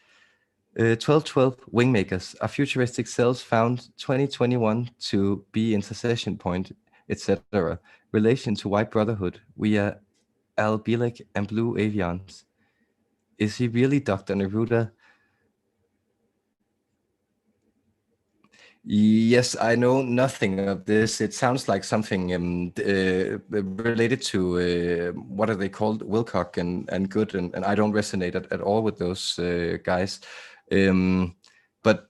1212 Wingmakers, are futuristic cells found 2021 to be intercession point, etc. Relation to White Brotherhood via Al Bielek and Blue Avians. Is he really Dr. Neruda? Yes, I know nothing of this. It sounds like something related to what are they called, Wilcock and Good, and I don't resonate at all with those guys. But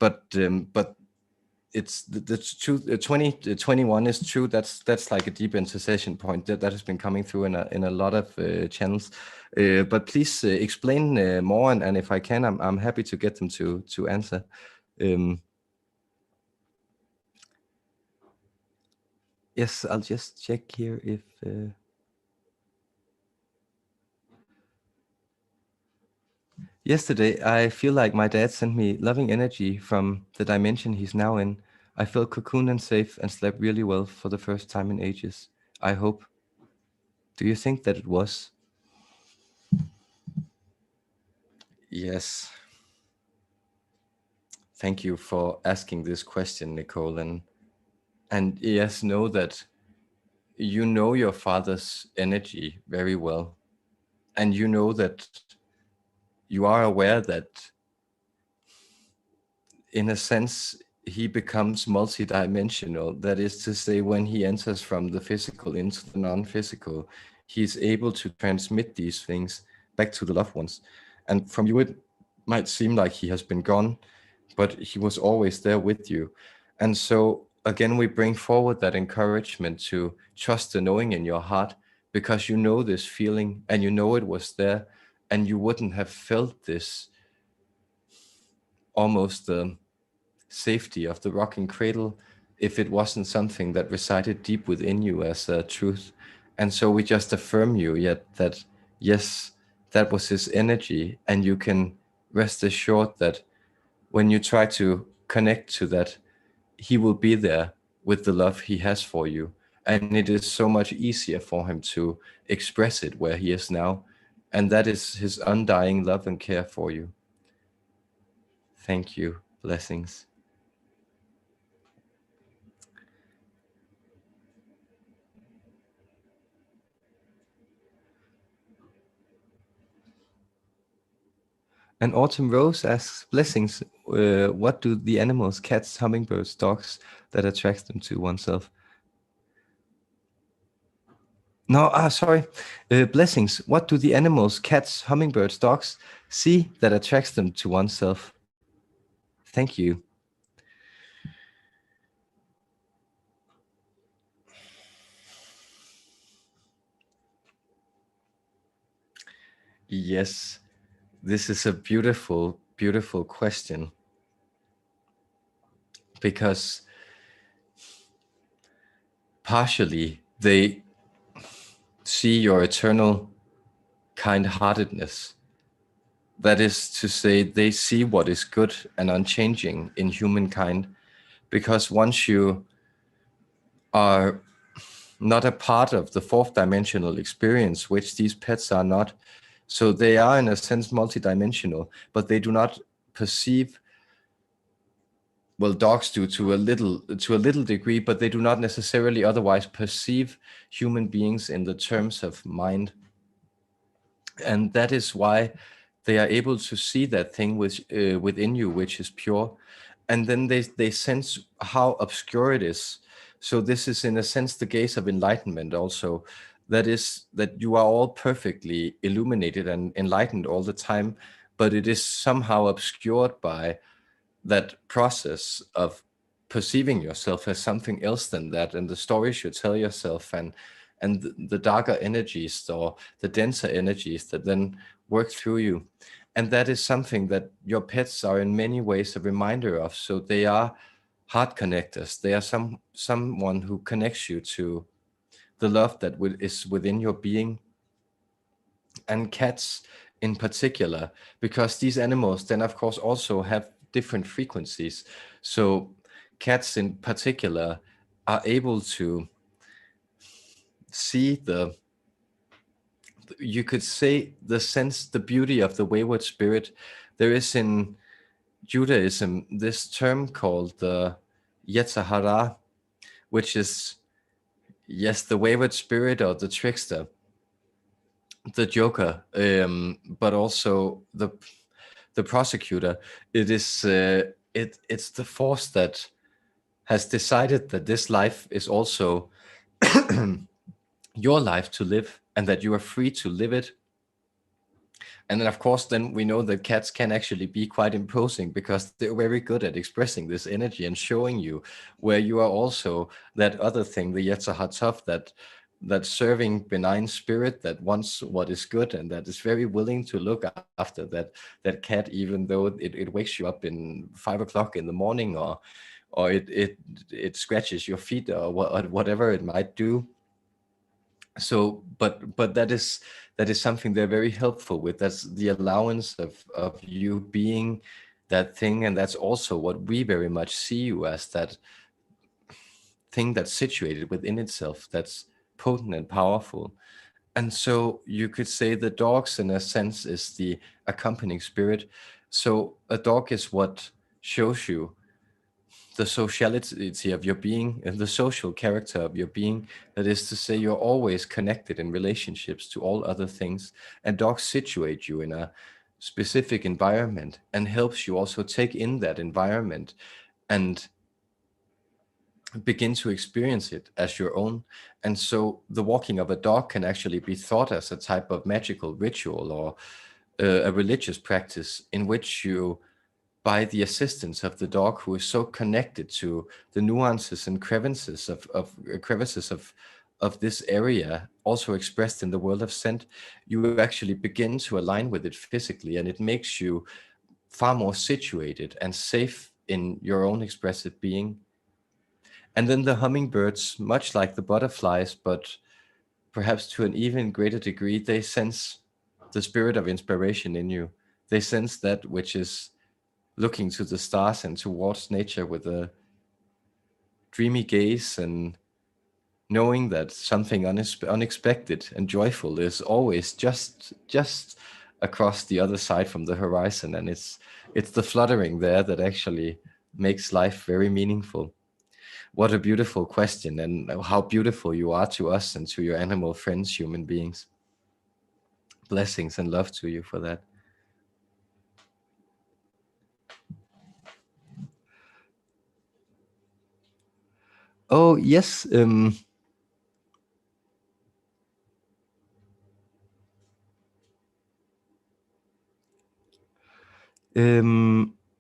it's the truth. 2021 is true. That's like a deep intercession point that has been coming through in a lot of channels. But please explain more, and if I can, I'm happy to get them to answer. Um, Yes, I'll just check here if... Yesterday, I feel like my dad sent me loving energy from the dimension he's now in. I felt cocooned and safe and slept really well for the first time in ages. I hope. Do you think that it was? Yes. Thank you for asking this question, Nicole. And yes, know that you know your father's energy very well. And you know that you are aware that in a sense, he becomes multidimensional. That is to say, when he enters from the physical into the non-physical, he's able to transmit these things back to the loved ones. And from you, it might seem like he has been gone, but he was always there with you. And so again, we bring forward that encouragement to trust the knowing in your heart, because you know this feeling and you know it was there, and you wouldn't have felt this almost safety of the rocking cradle if it wasn't something that resided deep within you as a truth. And so we just affirm you yet that yes, that was his energy, and you can rest assured that when you try to connect to that, he will be there with the love he has for you. And it is so much easier for him to express it where he is now. And that is his undying love and care for you. Thank you. Blessings. And Autumn Rose asks, blessings, what do the animals, cats, hummingbirds, dogs, that attracts them to oneself? No, sorry. Blessings, what do the animals, cats, hummingbirds, dogs see that attracts them to oneself? Thank you. Yes, this is a beautiful, beautiful question, because partially they see your eternal kind-heartedness. That is to say, they see what is good and unchanging in humankind, because once you are not a part of the fourth dimensional experience, which these pets are not, so they are in a sense multidimensional, but they do not perceive, well, dogs do to a little degree, but they do not necessarily otherwise perceive human beings in the terms of mind. And that is why they are able to see that thing which within you, which is pure, and then they sense how obscure it is. So this is in a sense the gaze of enlightenment also. That is that you are all perfectly illuminated and enlightened all the time, but it is somehow obscured by that process of perceiving yourself as something else than that, and the stories you tell yourself, and the darker energies or the denser energies that then work through you. And that is something that your pets are in many ways a reminder of. So they are heart connectors. They are someone who connects you to the love that is within your being. And cats in particular, because these animals then of course also have different frequencies. So cats in particular are able to see you could say, the sense, the beauty of the wayward spirit. There is in Judaism this term called the Yetzer Hara, which is, yes, the wayward spirit or the trickster, the joker, but also the prosecutor. It is it's the force that has decided that this life is also your life to live, and that you are free to live it. And then, of course, then we know that cats can actually be quite imposing, because they're very good at expressing this energy and showing you where you are also that other thing, the Yetzer Hatov, that serving benign spirit that wants what is good, and that is very willing to look after that cat, even though it wakes you up in 5 o'clock in the morning, or or it scratches your feet, or whatever it might do. So but that is something they're very helpful with. That's the allowance of you being that thing, and that's also what we very much see you as, that thing that's situated within itself, that's potent and powerful. And so you could say the dogs in a sense is the accompanying spirit. So a dog is what shows you the sociality of your being and the social character of your being. That is to say, you're always connected in relationships to all other things, and dogs situate you in a specific environment and helps you also take in that environment and begin to experience it as your own. And so the walking of a dog can actually be thought as a type of magical ritual, or a religious practice in which you, by the assistance of the dog, who is so connected to the nuances and crevices of this area, also expressed in the world of scent, you actually begin to align with it physically, and it makes you far more situated and safe in your own expressive being. And then the hummingbirds, much like the butterflies, but perhaps to an even greater degree, they sense the spirit of inspiration in you. They sense that which is looking to the stars and towards nature with a dreamy gaze, and knowing that something unexpected and joyful is always just across the other side from the horizon. And it's the fluttering there that actually makes life very meaningful. What a beautiful question, and how beautiful you are to us and to your animal friends, human beings. Blessings and love to you for that. Oh, yes. Um,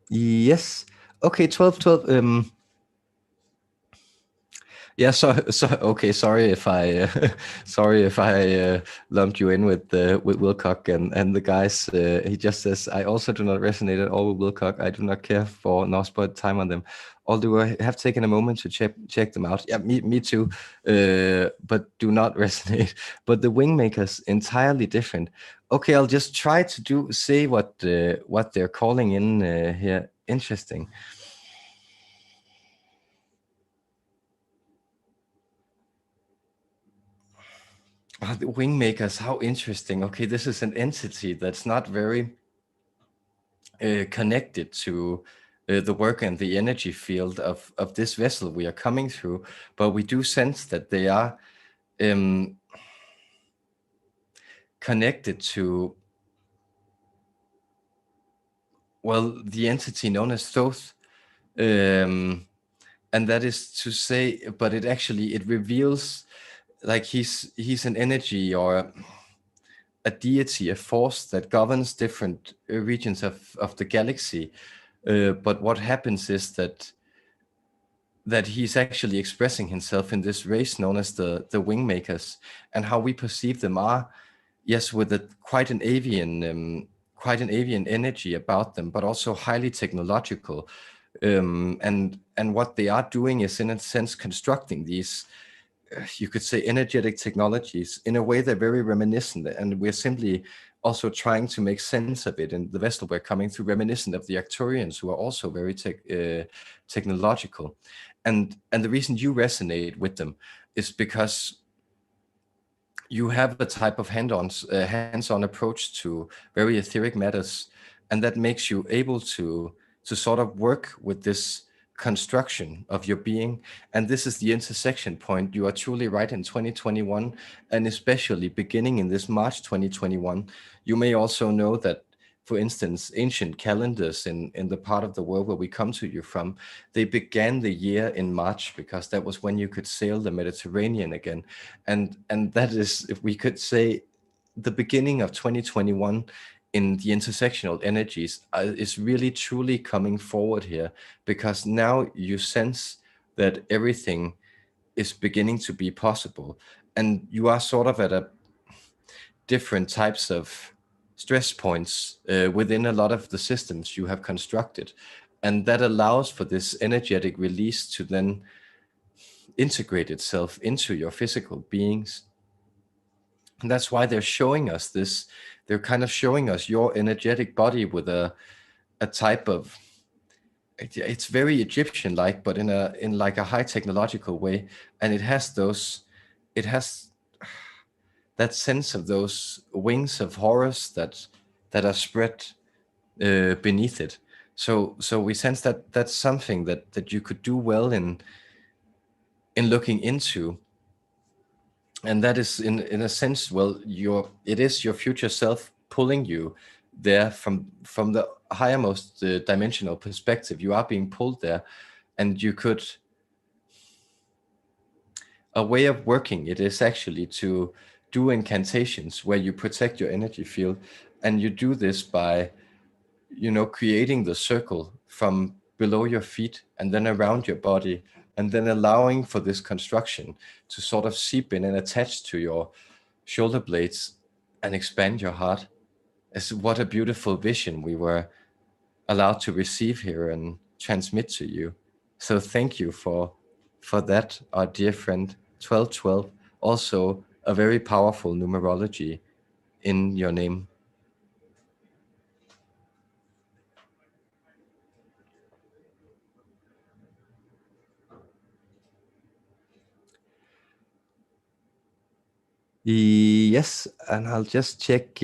yes. Okay, 12, 12. Yeah, okay, sorry if I sorry if I lumped you in with Wilcock and the guys. He just says, I also do not resonate at all with Wilcock. I do not care for nor spend time on them. Although I have taken a moment to check them out. Yeah, me too. But do not resonate. But the Wingmakers, entirely different. Okay, I'll just try to say what they're calling in here. Interesting. The Wingmakers, how interesting. Okay, this is an entity that's not very connected to the work and the energy field of this vessel we are coming through, but we do sense that they are um, connected to, well, the entity known as Thoth. And that is to say, but it reveals, like, he's an energy, or a deity, a force that governs different regions of the galaxy. But what happens is that he's actually expressing himself in this race known as the Wingmakers, and how we perceive them are, yes, with quite an avian energy about them, but also highly technological. And what they are doing is, in a sense, constructing these, you could say, energetic technologies in a way they're very reminiscent, and we're simply also trying to make sense of it in the vessel we're coming through, reminiscent of the Arcturians, who are also very technological. And the reason you resonate with them is because you have a type of hands-on approach to very etheric matters, and that makes you able to sort of work with this construction of your being. And this is the intersection point. You are truly right. In 2021, and especially beginning in this March 2021, you may also know that, for instance, ancient calendars in the part of the world where we come to you from, they began the year in March, because that was when you could sail the Mediterranean again. And that is, if we could say, the beginning of 2021 in the intersectional energies is really truly coming forward here, because now you sense that everything is beginning to be possible, and you are sort of at a different types of stress points within a lot of the systems you have constructed. And that allows for this energetic release to then integrate itself into your physical beings. And that's why they're showing us this. They're kind of showing us your energetic body with a type of, it's very Egyptian like, but in like a high technological way. And it has that sense of those wings of Horus that are spread beneath it. So we sense that that's something that you could do well in looking into. And that is in a sense, well, it is your future self pulling you there from the highermost dimensional perspective. You are being pulled there, and you could, a way of working it is actually to do incantations where you protect your energy field, and you do this by creating the circle from below your feet and then around your body, and then allowing for this construction to sort of seep in and attach to your shoulder blades and expand your heart. What a beautiful vision we were allowed to receive here and transmit to you. So thank you for that, our dear friend. 1212, also a very powerful numerology in your name. Yes, and I'll just check.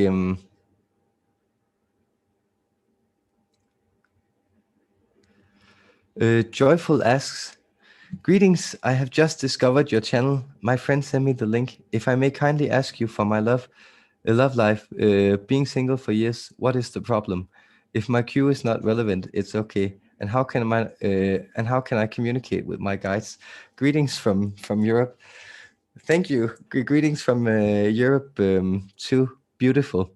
Joyful asks, greetings, I have just discovered your channel. My friend sent me the link. If I may kindly ask you for my love life, being single for years, what is the problem? If my cue is not relevant, it's okay. And how can I communicate with my guides? Greetings from Europe. Thank you. Greetings from Europe too. Beautiful.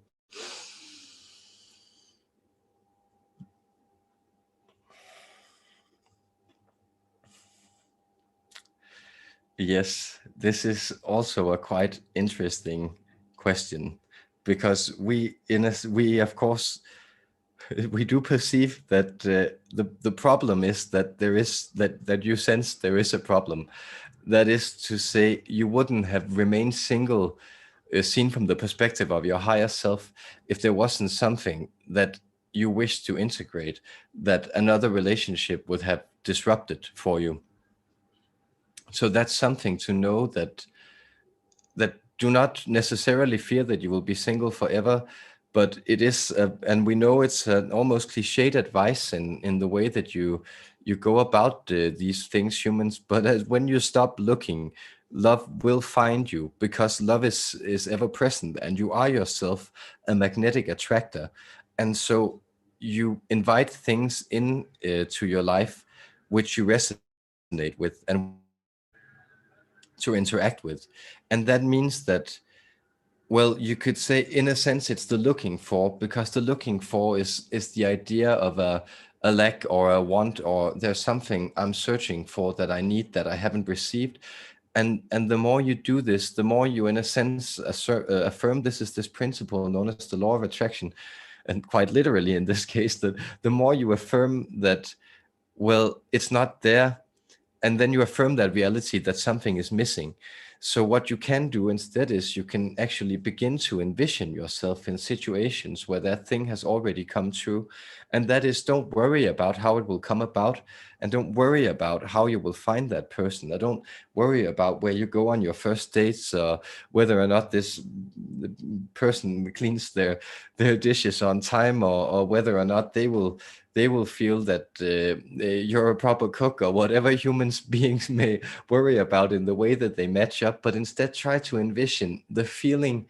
Yes, this is also a quite interesting question, because we of course we do perceive that the problem is that there is that you sense there is a problem. That is to say, you wouldn't have remained single, seen from the perspective of your higher self, if there wasn't something that you wish to integrate that another relationship would have disrupted for you. So that's something to know, that do not necessarily fear that you will be single forever, but it is, and we know it's an almost cliched advice in the way that you go about these things, humans. But when you stop looking, love will find you, because love is ever present, and you are yourself a magnetic attractor. And so you invite things in to your life which you resonate with and to interact with. And that means that, well, you could say in a sense it's the looking for, because the looking for is the idea of a lack or a want, or there's something I'm searching for that I need that I haven't received. And the more you do this, the more you in a sense affirm, this is this principle known as the law of attraction. And quite literally in this case, that the more you affirm that, well, it's not there, and then you affirm that reality that something is missing. So what you can do instead is you can actually begin to envision yourself in situations where that thing has already come true. And that is, don't worry about how it will come about, and don't worry about how you will find that person. I don't worry about where you go on your first dates, whether or not this person cleans their dishes on time, or whether or not they will feel that you're a proper cook, or whatever humans beings may worry about in the way that they match up. But instead try to envision the feeling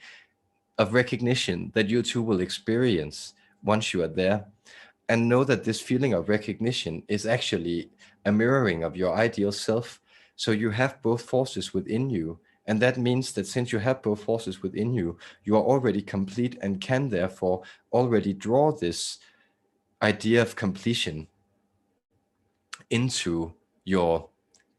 of recognition that you two will experience once you are there, and know that this feeling of recognition is actually a mirroring of your ideal self. So you have both forces within you, and that means that since you have both forces within you, you are already complete, and can therefore already draw this idea of completion into your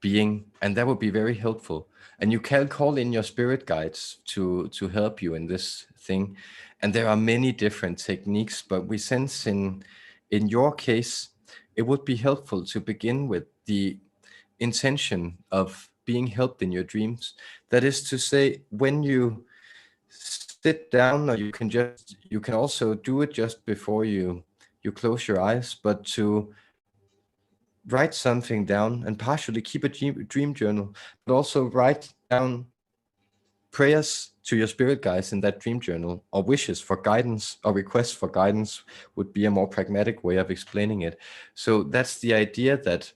being, and that would be very helpful. And you can call in your spirit guides to help you in this thing. And there are many different techniques, but we sense in your case, it would be helpful to begin with the intention of being helped in your dreams. That is to say, when you sit down, or you can also do it just before you close your eyes, but to write something down and partially keep a dream journal, but also write down prayers to your spirit guides in that dream journal, or wishes for guidance, or requests for guidance would be a more pragmatic way of explaining it. So that's the idea that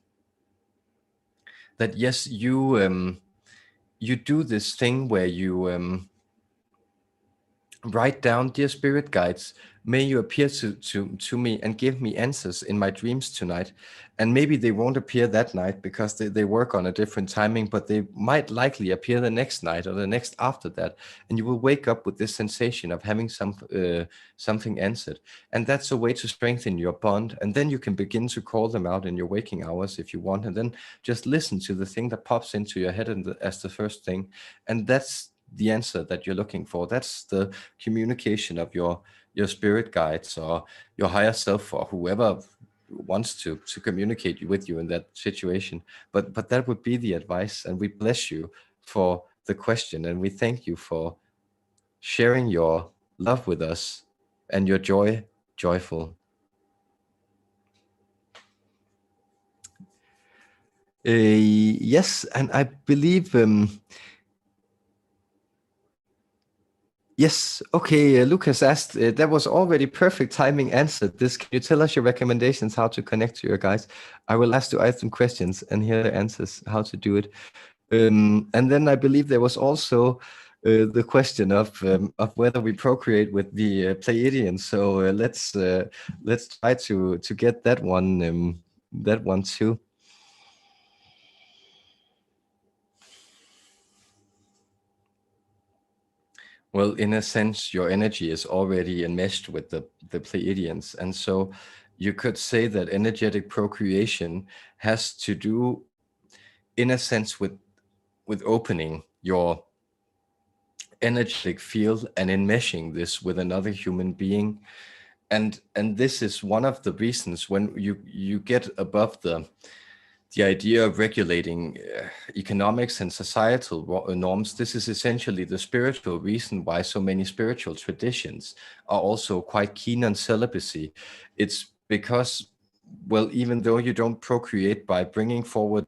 yes, you do this thing where you write down, dear spirit guides, may you appear to me and give me answers in my dreams tonight. And maybe they won't appear that night because they work on a different timing, but they might likely appear the next night or the next after that. And you will wake up with this sensation of having something answered. And that's a way to strengthen your bond. And then you can begin to call them out in your waking hours if you want. And then just listen to the thing that pops into your head as the first thing. And that's the answer that you're looking for. That's the communication of your spirit guides or your higher self, or whoever wants to communicate with you in that situation. But that would be the advice. And we bless you for the question, and we thank you for sharing your love with us and your joyful. Yes, and I believe yes. Okay. Lucas asked, that was already perfect timing answered. This, can you tell us your recommendations how to connect to your guides? I will ask to add some questions and hear the answers how to do it. And then I believe there was also the question of whether we procreate with the Pleiadians. So let's try to get that one too. Well, in a sense, your energy is already enmeshed with the Pleiadians. And so you could say that energetic procreation has to do, in a sense, with opening your energetic field and enmeshing this with another human being. And this is one of the reasons when you get above the idea of regulating economics and societal norms. This is essentially the spiritual reason why so many spiritual traditions are also quite keen on celibacy. It's because, well, even though you don't procreate by bringing forward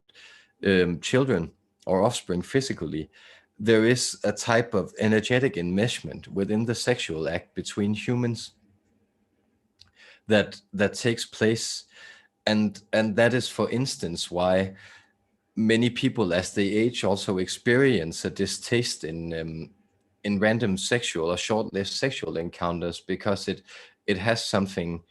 children or offspring physically, there is a type of energetic enmeshment within the sexual act between humans that takes place. And that is, for instance, why many people, as they age, also experience a distaste in random sexual or short-lived sexual encounters, because it has something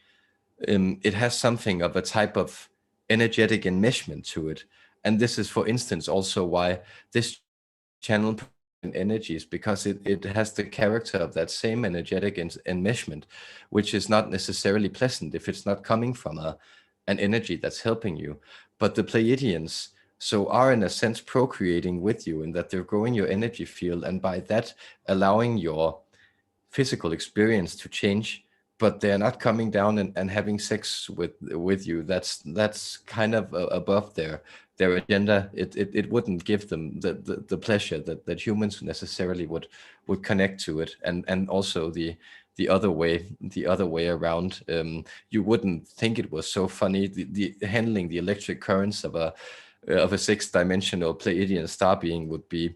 of a type of energetic enmeshment to it. And this is, for instance, also why this channel energies, because it has the character of that same energetic enmeshment, which is not necessarily pleasant if it's not coming from an energy that's helping you. But the Pleiadians so are, in a sense, procreating with you, in that they're growing your energy field, and by that allowing your physical experience to change. But they're not coming down and having sex with you. That's kind of above their agenda. It wouldn't give them the pleasure that humans necessarily would connect to it. And also the other way around. You wouldn't think it was so funny, the handling the electric currents of a six-dimensional Pleiadian star being would be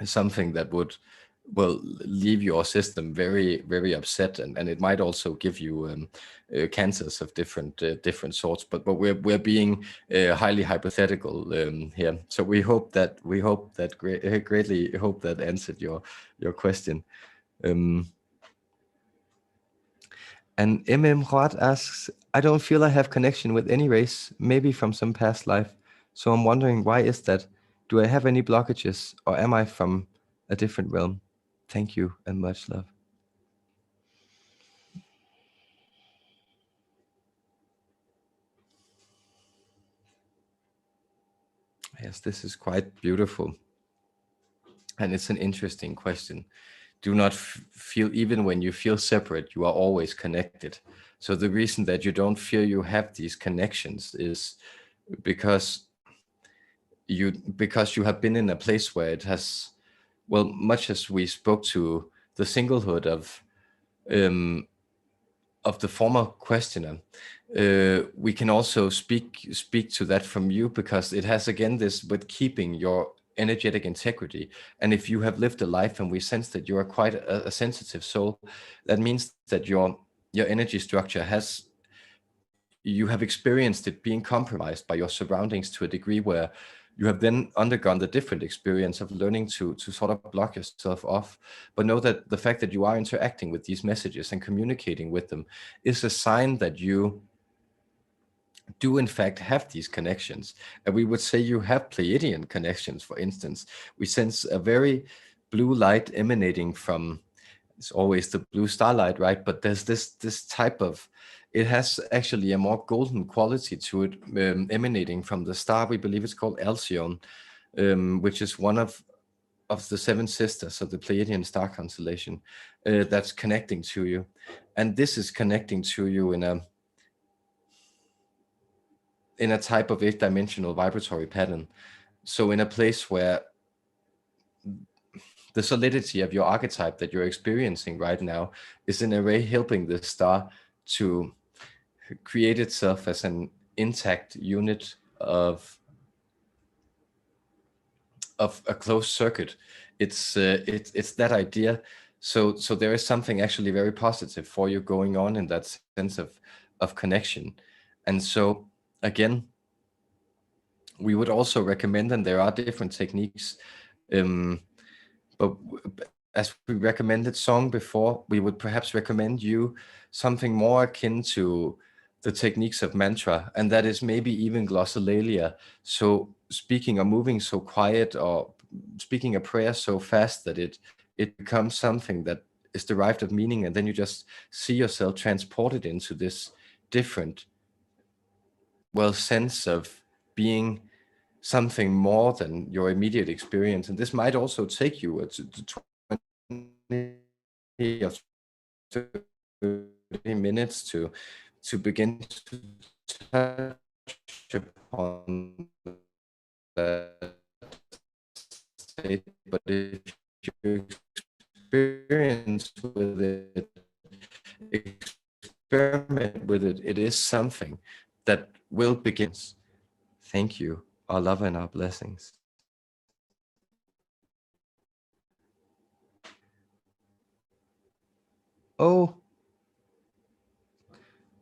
something that would, well, leave your system very, very upset, and it might also give you cancers of different sorts. But we're being highly hypothetical here. So we greatly hope that answered your question. And Rod asks, I don't feel I have connection with any race, maybe from some past life. So I'm wondering, why is that? Do I have any blockages, or am I from a different realm? Thank you and much love. Yes, this is quite beautiful. And it's an interesting question. Do not feel, even when you feel separate, you are always connected. So the reason that you don't feel you have these connections is because because you have been in a place where it has, well, much as we spoke to the singlehood um, of the former questioner, we can also speak to that from you, because it has again this with keeping your energetic integrity. And if you have lived a life, and we sense that you are quite a sensitive soul, that means that your energy structure has, you have experienced it being compromised by your surroundings to a degree where you have then undergone the different experience of learning to sort of block yourself off. But know that the fact that you are interacting with these messages and communicating with them is a sign that you do in fact have these connections. And we would say you have Pleiadian connections, for instance. We sense a very blue light emanating from, it's always the blue starlight, right? But there's this type of, it has actually a more golden quality to it, emanating from the star. We believe it's called Alcyone, which is one of the seven sisters of the Pleiadian star constellation, that's connecting to you. And this is connecting to you in a type of 8-dimensional vibratory pattern. So in a place where the solidity of your archetype that you're experiencing right now is in a way helping the star to create itself as an intact unit of a closed circuit. It's that idea. So there is something actually very positive for you going on in that sense of connection. And so again, we would also recommend, and there are different techniques, but as we recommended song before, we would perhaps recommend you something more akin to the techniques of mantra, and that is maybe even glossolalia. So speaking or moving so quiet, or speaking a prayer so fast that it becomes something that is derived of meaning, and then you just see yourself transported into this different, well, sense of being something more than your immediate experience. And this might also take you to 20 or 30 minutes to begin to touch upon that state. But if you experience with it, experiment with it, it is something that will begin. Thank you. Our love and our blessings. Oh,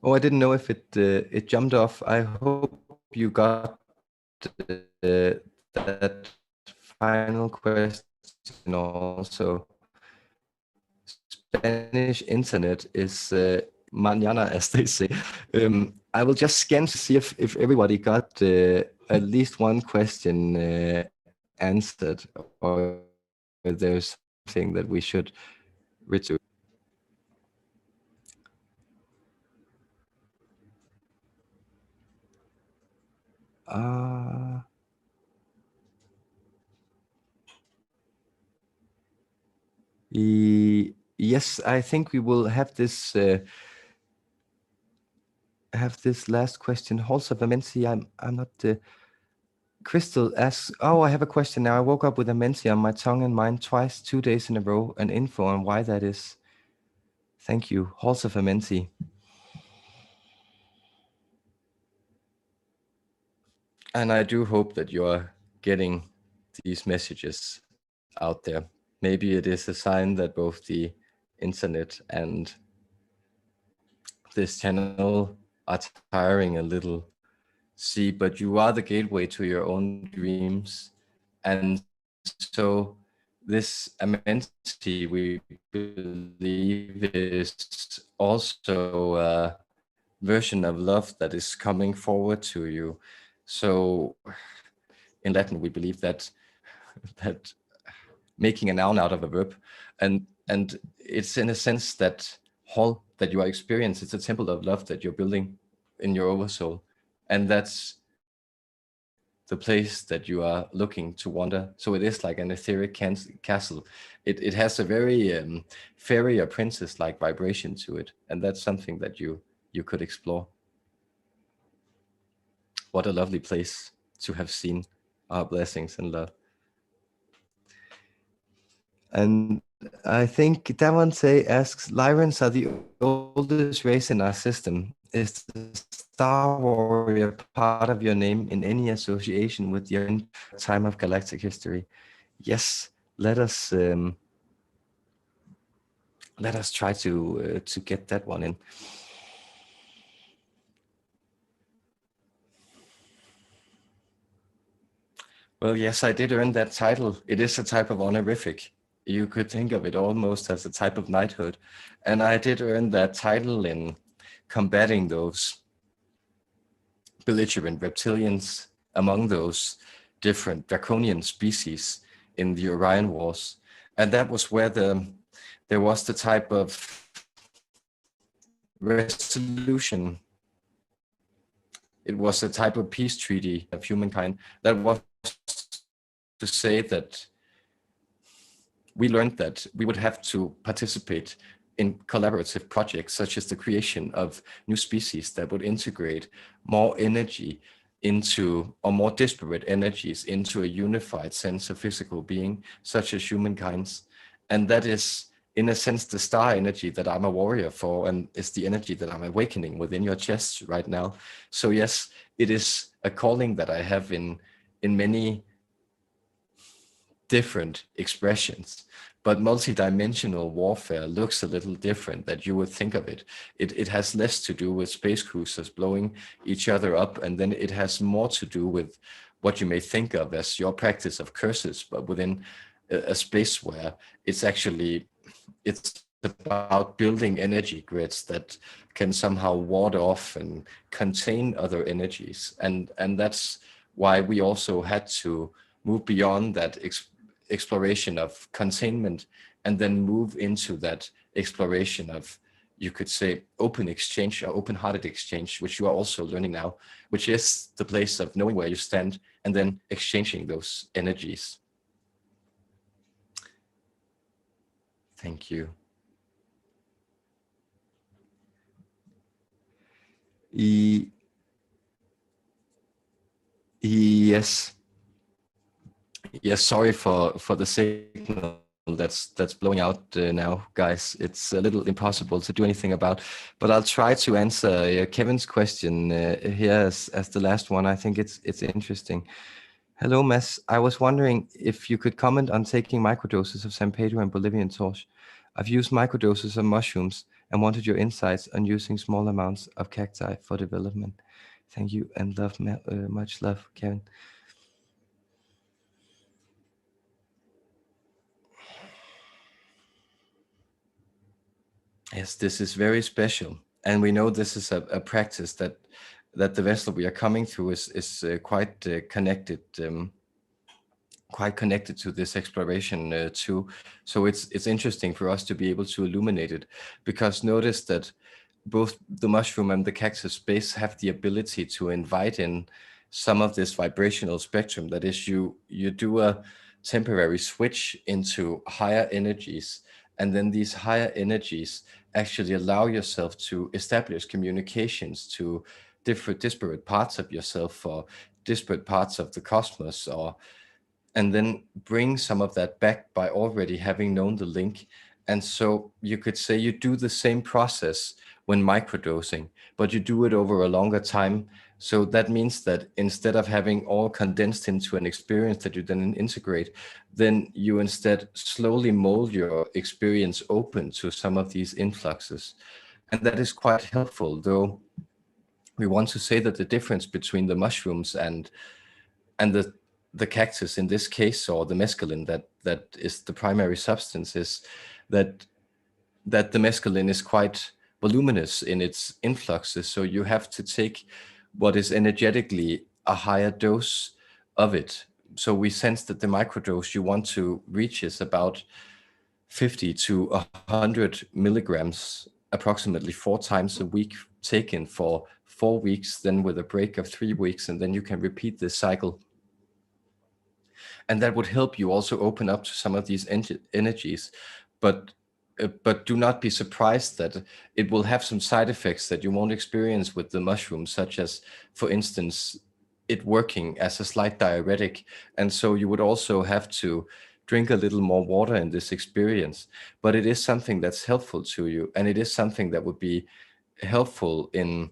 I didn't know if it jumped off. I hope you got that final question also. Spanish internet is mañana, as they say. I will just scan to see if everybody got at least one question answered, or if there's something that we should return. Yes, I think we will have this last question. Halls of Amency, I'm not. Crystal asks, oh, I have a question now. I woke up with Amency on my tongue and mind twice, 2 days in a row, and info on why that is. Thank you. Halls of Amency. And I do hope that you're getting these messages out there. Maybe it is a sign that both the internet and this channel are tiring a little. See, but you are the gateway to your own dreams. And so this immensity, we believe, is also a version of love that is coming forward to you. So in Latin, we believe that making a noun out of a verb, and it's in a sense that hall that you are experiencing, it's a temple of love that you're building in your oversoul, and that's the place that you are looking to wander. So it is like an etheric castle. It has a very fairy or princess like vibration to it, and that's something that you you could explore. What a lovely place to have seen. Our blessings and love. And I think Davante asks, Lyrans are the oldest race in our system. Is the Star Warrior part of your name in any association with your time of galactic history? Yes, let us try to get that one in. Well, yes, I did earn that title. It is a type of honorific. You could think of it almost as a type of knighthood. And I did earn that title in combating those belligerent reptilians among those different draconian species in the Orion Wars. And that was where there was the type of resolution. It was a type of peace treaty of humankind that was to say that we learned that we would have to participate in collaborative projects such as the creation of new species that would integrate more energy into, or more disparate energies into a unified sense of physical being, such as humankind's. And that is, in a sense, the star energy that I'm a warrior for, and is the energy that I'm awakening within your chest right now. So yes, it is a calling that I have in many different expressions, but multidimensional warfare looks a little different that you would think of it. It has less to do with space cruisers blowing each other up, and then it has more to do with what you may think of as your practice of curses, but within a space where it's about building energy grids that can somehow ward off and contain other energies. And that's why we also had to move beyond that exploration of containment and then move into that exploration of, you could say, open exchange or open-hearted exchange, which you are also learning now, which is the place of knowing where you stand and then exchanging those energies. Thank you. Yes. Yes, sorry for the signal that's blowing out now, guys. It's a little impossible to do anything about, but I'll try to answer Kevin's question here as the last one. I think it's interesting. Hello, Mads. I was wondering if you could comment on taking microdoses of San Pedro and Bolivian torch. I've used microdoses of mushrooms and wanted your insights on using small amounts of cacti for development. Thank you and love, much love, Kevin. Yes, this is very special, and we know this is a practice that the vessel we are coming through is quite connected, quite connected to this exploration too. So it's interesting for us to be able to illuminate it, because notice that both the mushroom and the cactus space have the ability to invite in some of this vibrational spectrum. That is, you do a temporary switch into higher energies, and then these higher energies actually allow yourself to establish communications to different disparate parts of yourself or disparate parts of the cosmos, or and then bring some of that back by already having known the link. And so you could say you do the same process when microdosing, but you do it over a longer time. So that means that instead of having all condensed into an experience that you then integrate, then you instead slowly mold your experience open to some of these influxes. And that is quite helpful, though we want to say that the difference between the mushrooms and the cactus in this case, or the mescaline that is the primary substance, is that the mescaline is quite voluminous in its influxes. So you have to take what is energetically a higher dose of it. So we sense that the microdose you want to reach is about 50 to 100 milligrams, approximately 4 times a week, taken for 4 weeks, then with a break of 3 weeks, and then you can repeat this cycle. And that would help you also open up to some of these energies. But but do not be surprised that it will have some side effects that you won't experience with the mushroom, such as, for instance, it working as a slight diuretic. And so you would also have to drink a little more water in this experience. But it is something that's helpful to you, and it is something that would be helpful in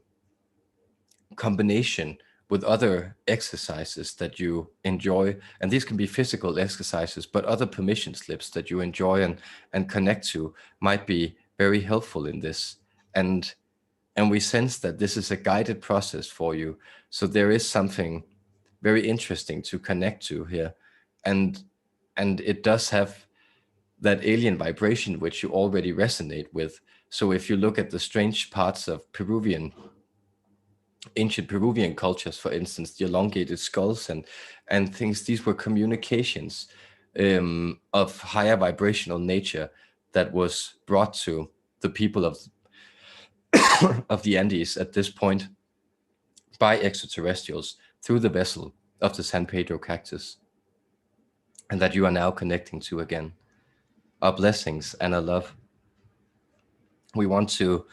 combination with other exercises that you enjoy. And these can be physical exercises, but other permission slips that you enjoy and connect to might be very helpful in this. And we sense that this is a guided process for you. So there is something very interesting to connect to here. And it does have that alien vibration, which you already resonate with. So if you look at the strange parts of ancient Peruvian cultures, for instance, the elongated skulls and things, these were communications of higher vibrational nature that was brought to the people of of the Andes at this point by extraterrestrials through the vessel of the San Pedro cactus, and that you are now connecting to again. Our blessings and our love. We want to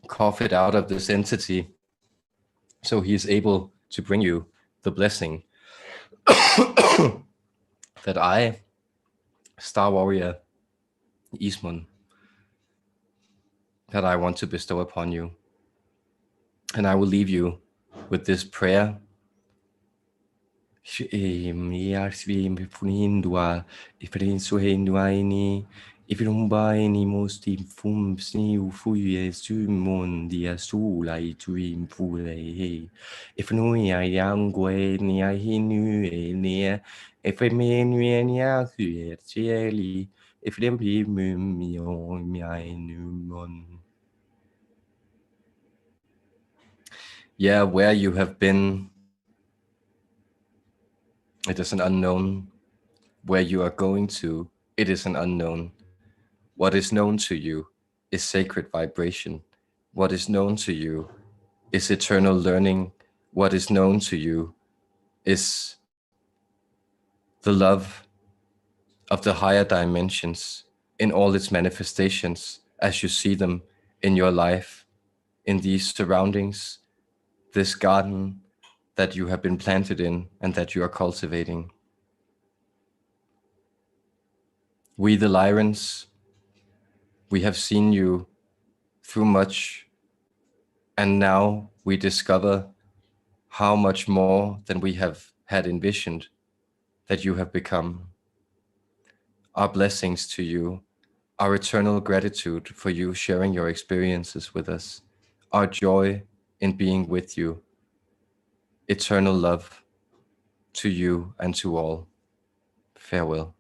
cough it out of this entity so he is able to bring you the blessing that I, Star Warrior Iesmun, that I want to bestow upon you. And I will leave you with this prayer. Ifirumbaini mosti fum sni ufuye sumon dia sulai tuim fule. If nui I yangwe ni I hinu e near, if I mean ni a hueli, if them be mumio mi I numon. Yeah, where you have been, it is an unknown. Where you are going to, it is an unknown. What is known to you is sacred vibration. What is known to you is eternal learning. What is known to you is the love of the higher dimensions in all its manifestations as you see them in your life, in these surroundings, this garden that you have been planted in and that you are cultivating. We, the Lyrans, we have seen you through much, and now we discover how much more than we have had envisioned that you have become. Our blessings to you, our eternal gratitude for you sharing your experiences with us, our joy in being with you, eternal love to you and to all. Farewell.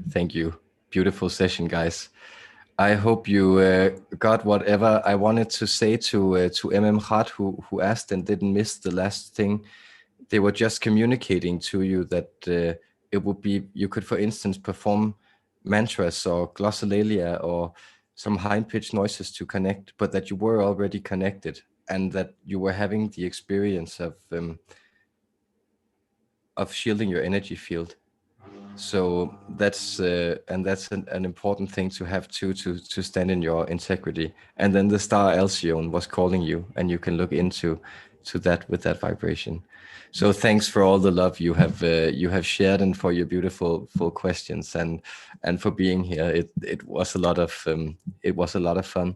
Thank you. Beautiful session, guys. I hope you got whatever I wanted to say to MM Khat, who asked and didn't miss the last thing. They were just communicating to you that it would be, you could, for instance, perform mantras or glossolalia or some high-pitched noises to connect, but that you were already connected and that you were having the experience of shielding your energy field. So that's and that's an important thing to have too, to stand in your integrity. And then the star Alcyone was calling you, and you can look into that with that vibration. So thanks for all the love you have shared, and for your beautiful full questions, and for being here. It was a lot of fun.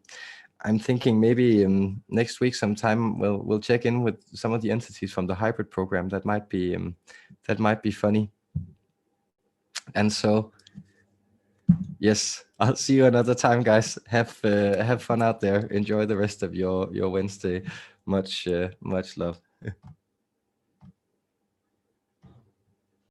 I'm thinking maybe next week sometime we'll check in with some of the entities from the hybrid program. That might be funny. And so, yes, I'll see you another time, guys. Have fun out there. Enjoy the rest of your Wednesday. Much love.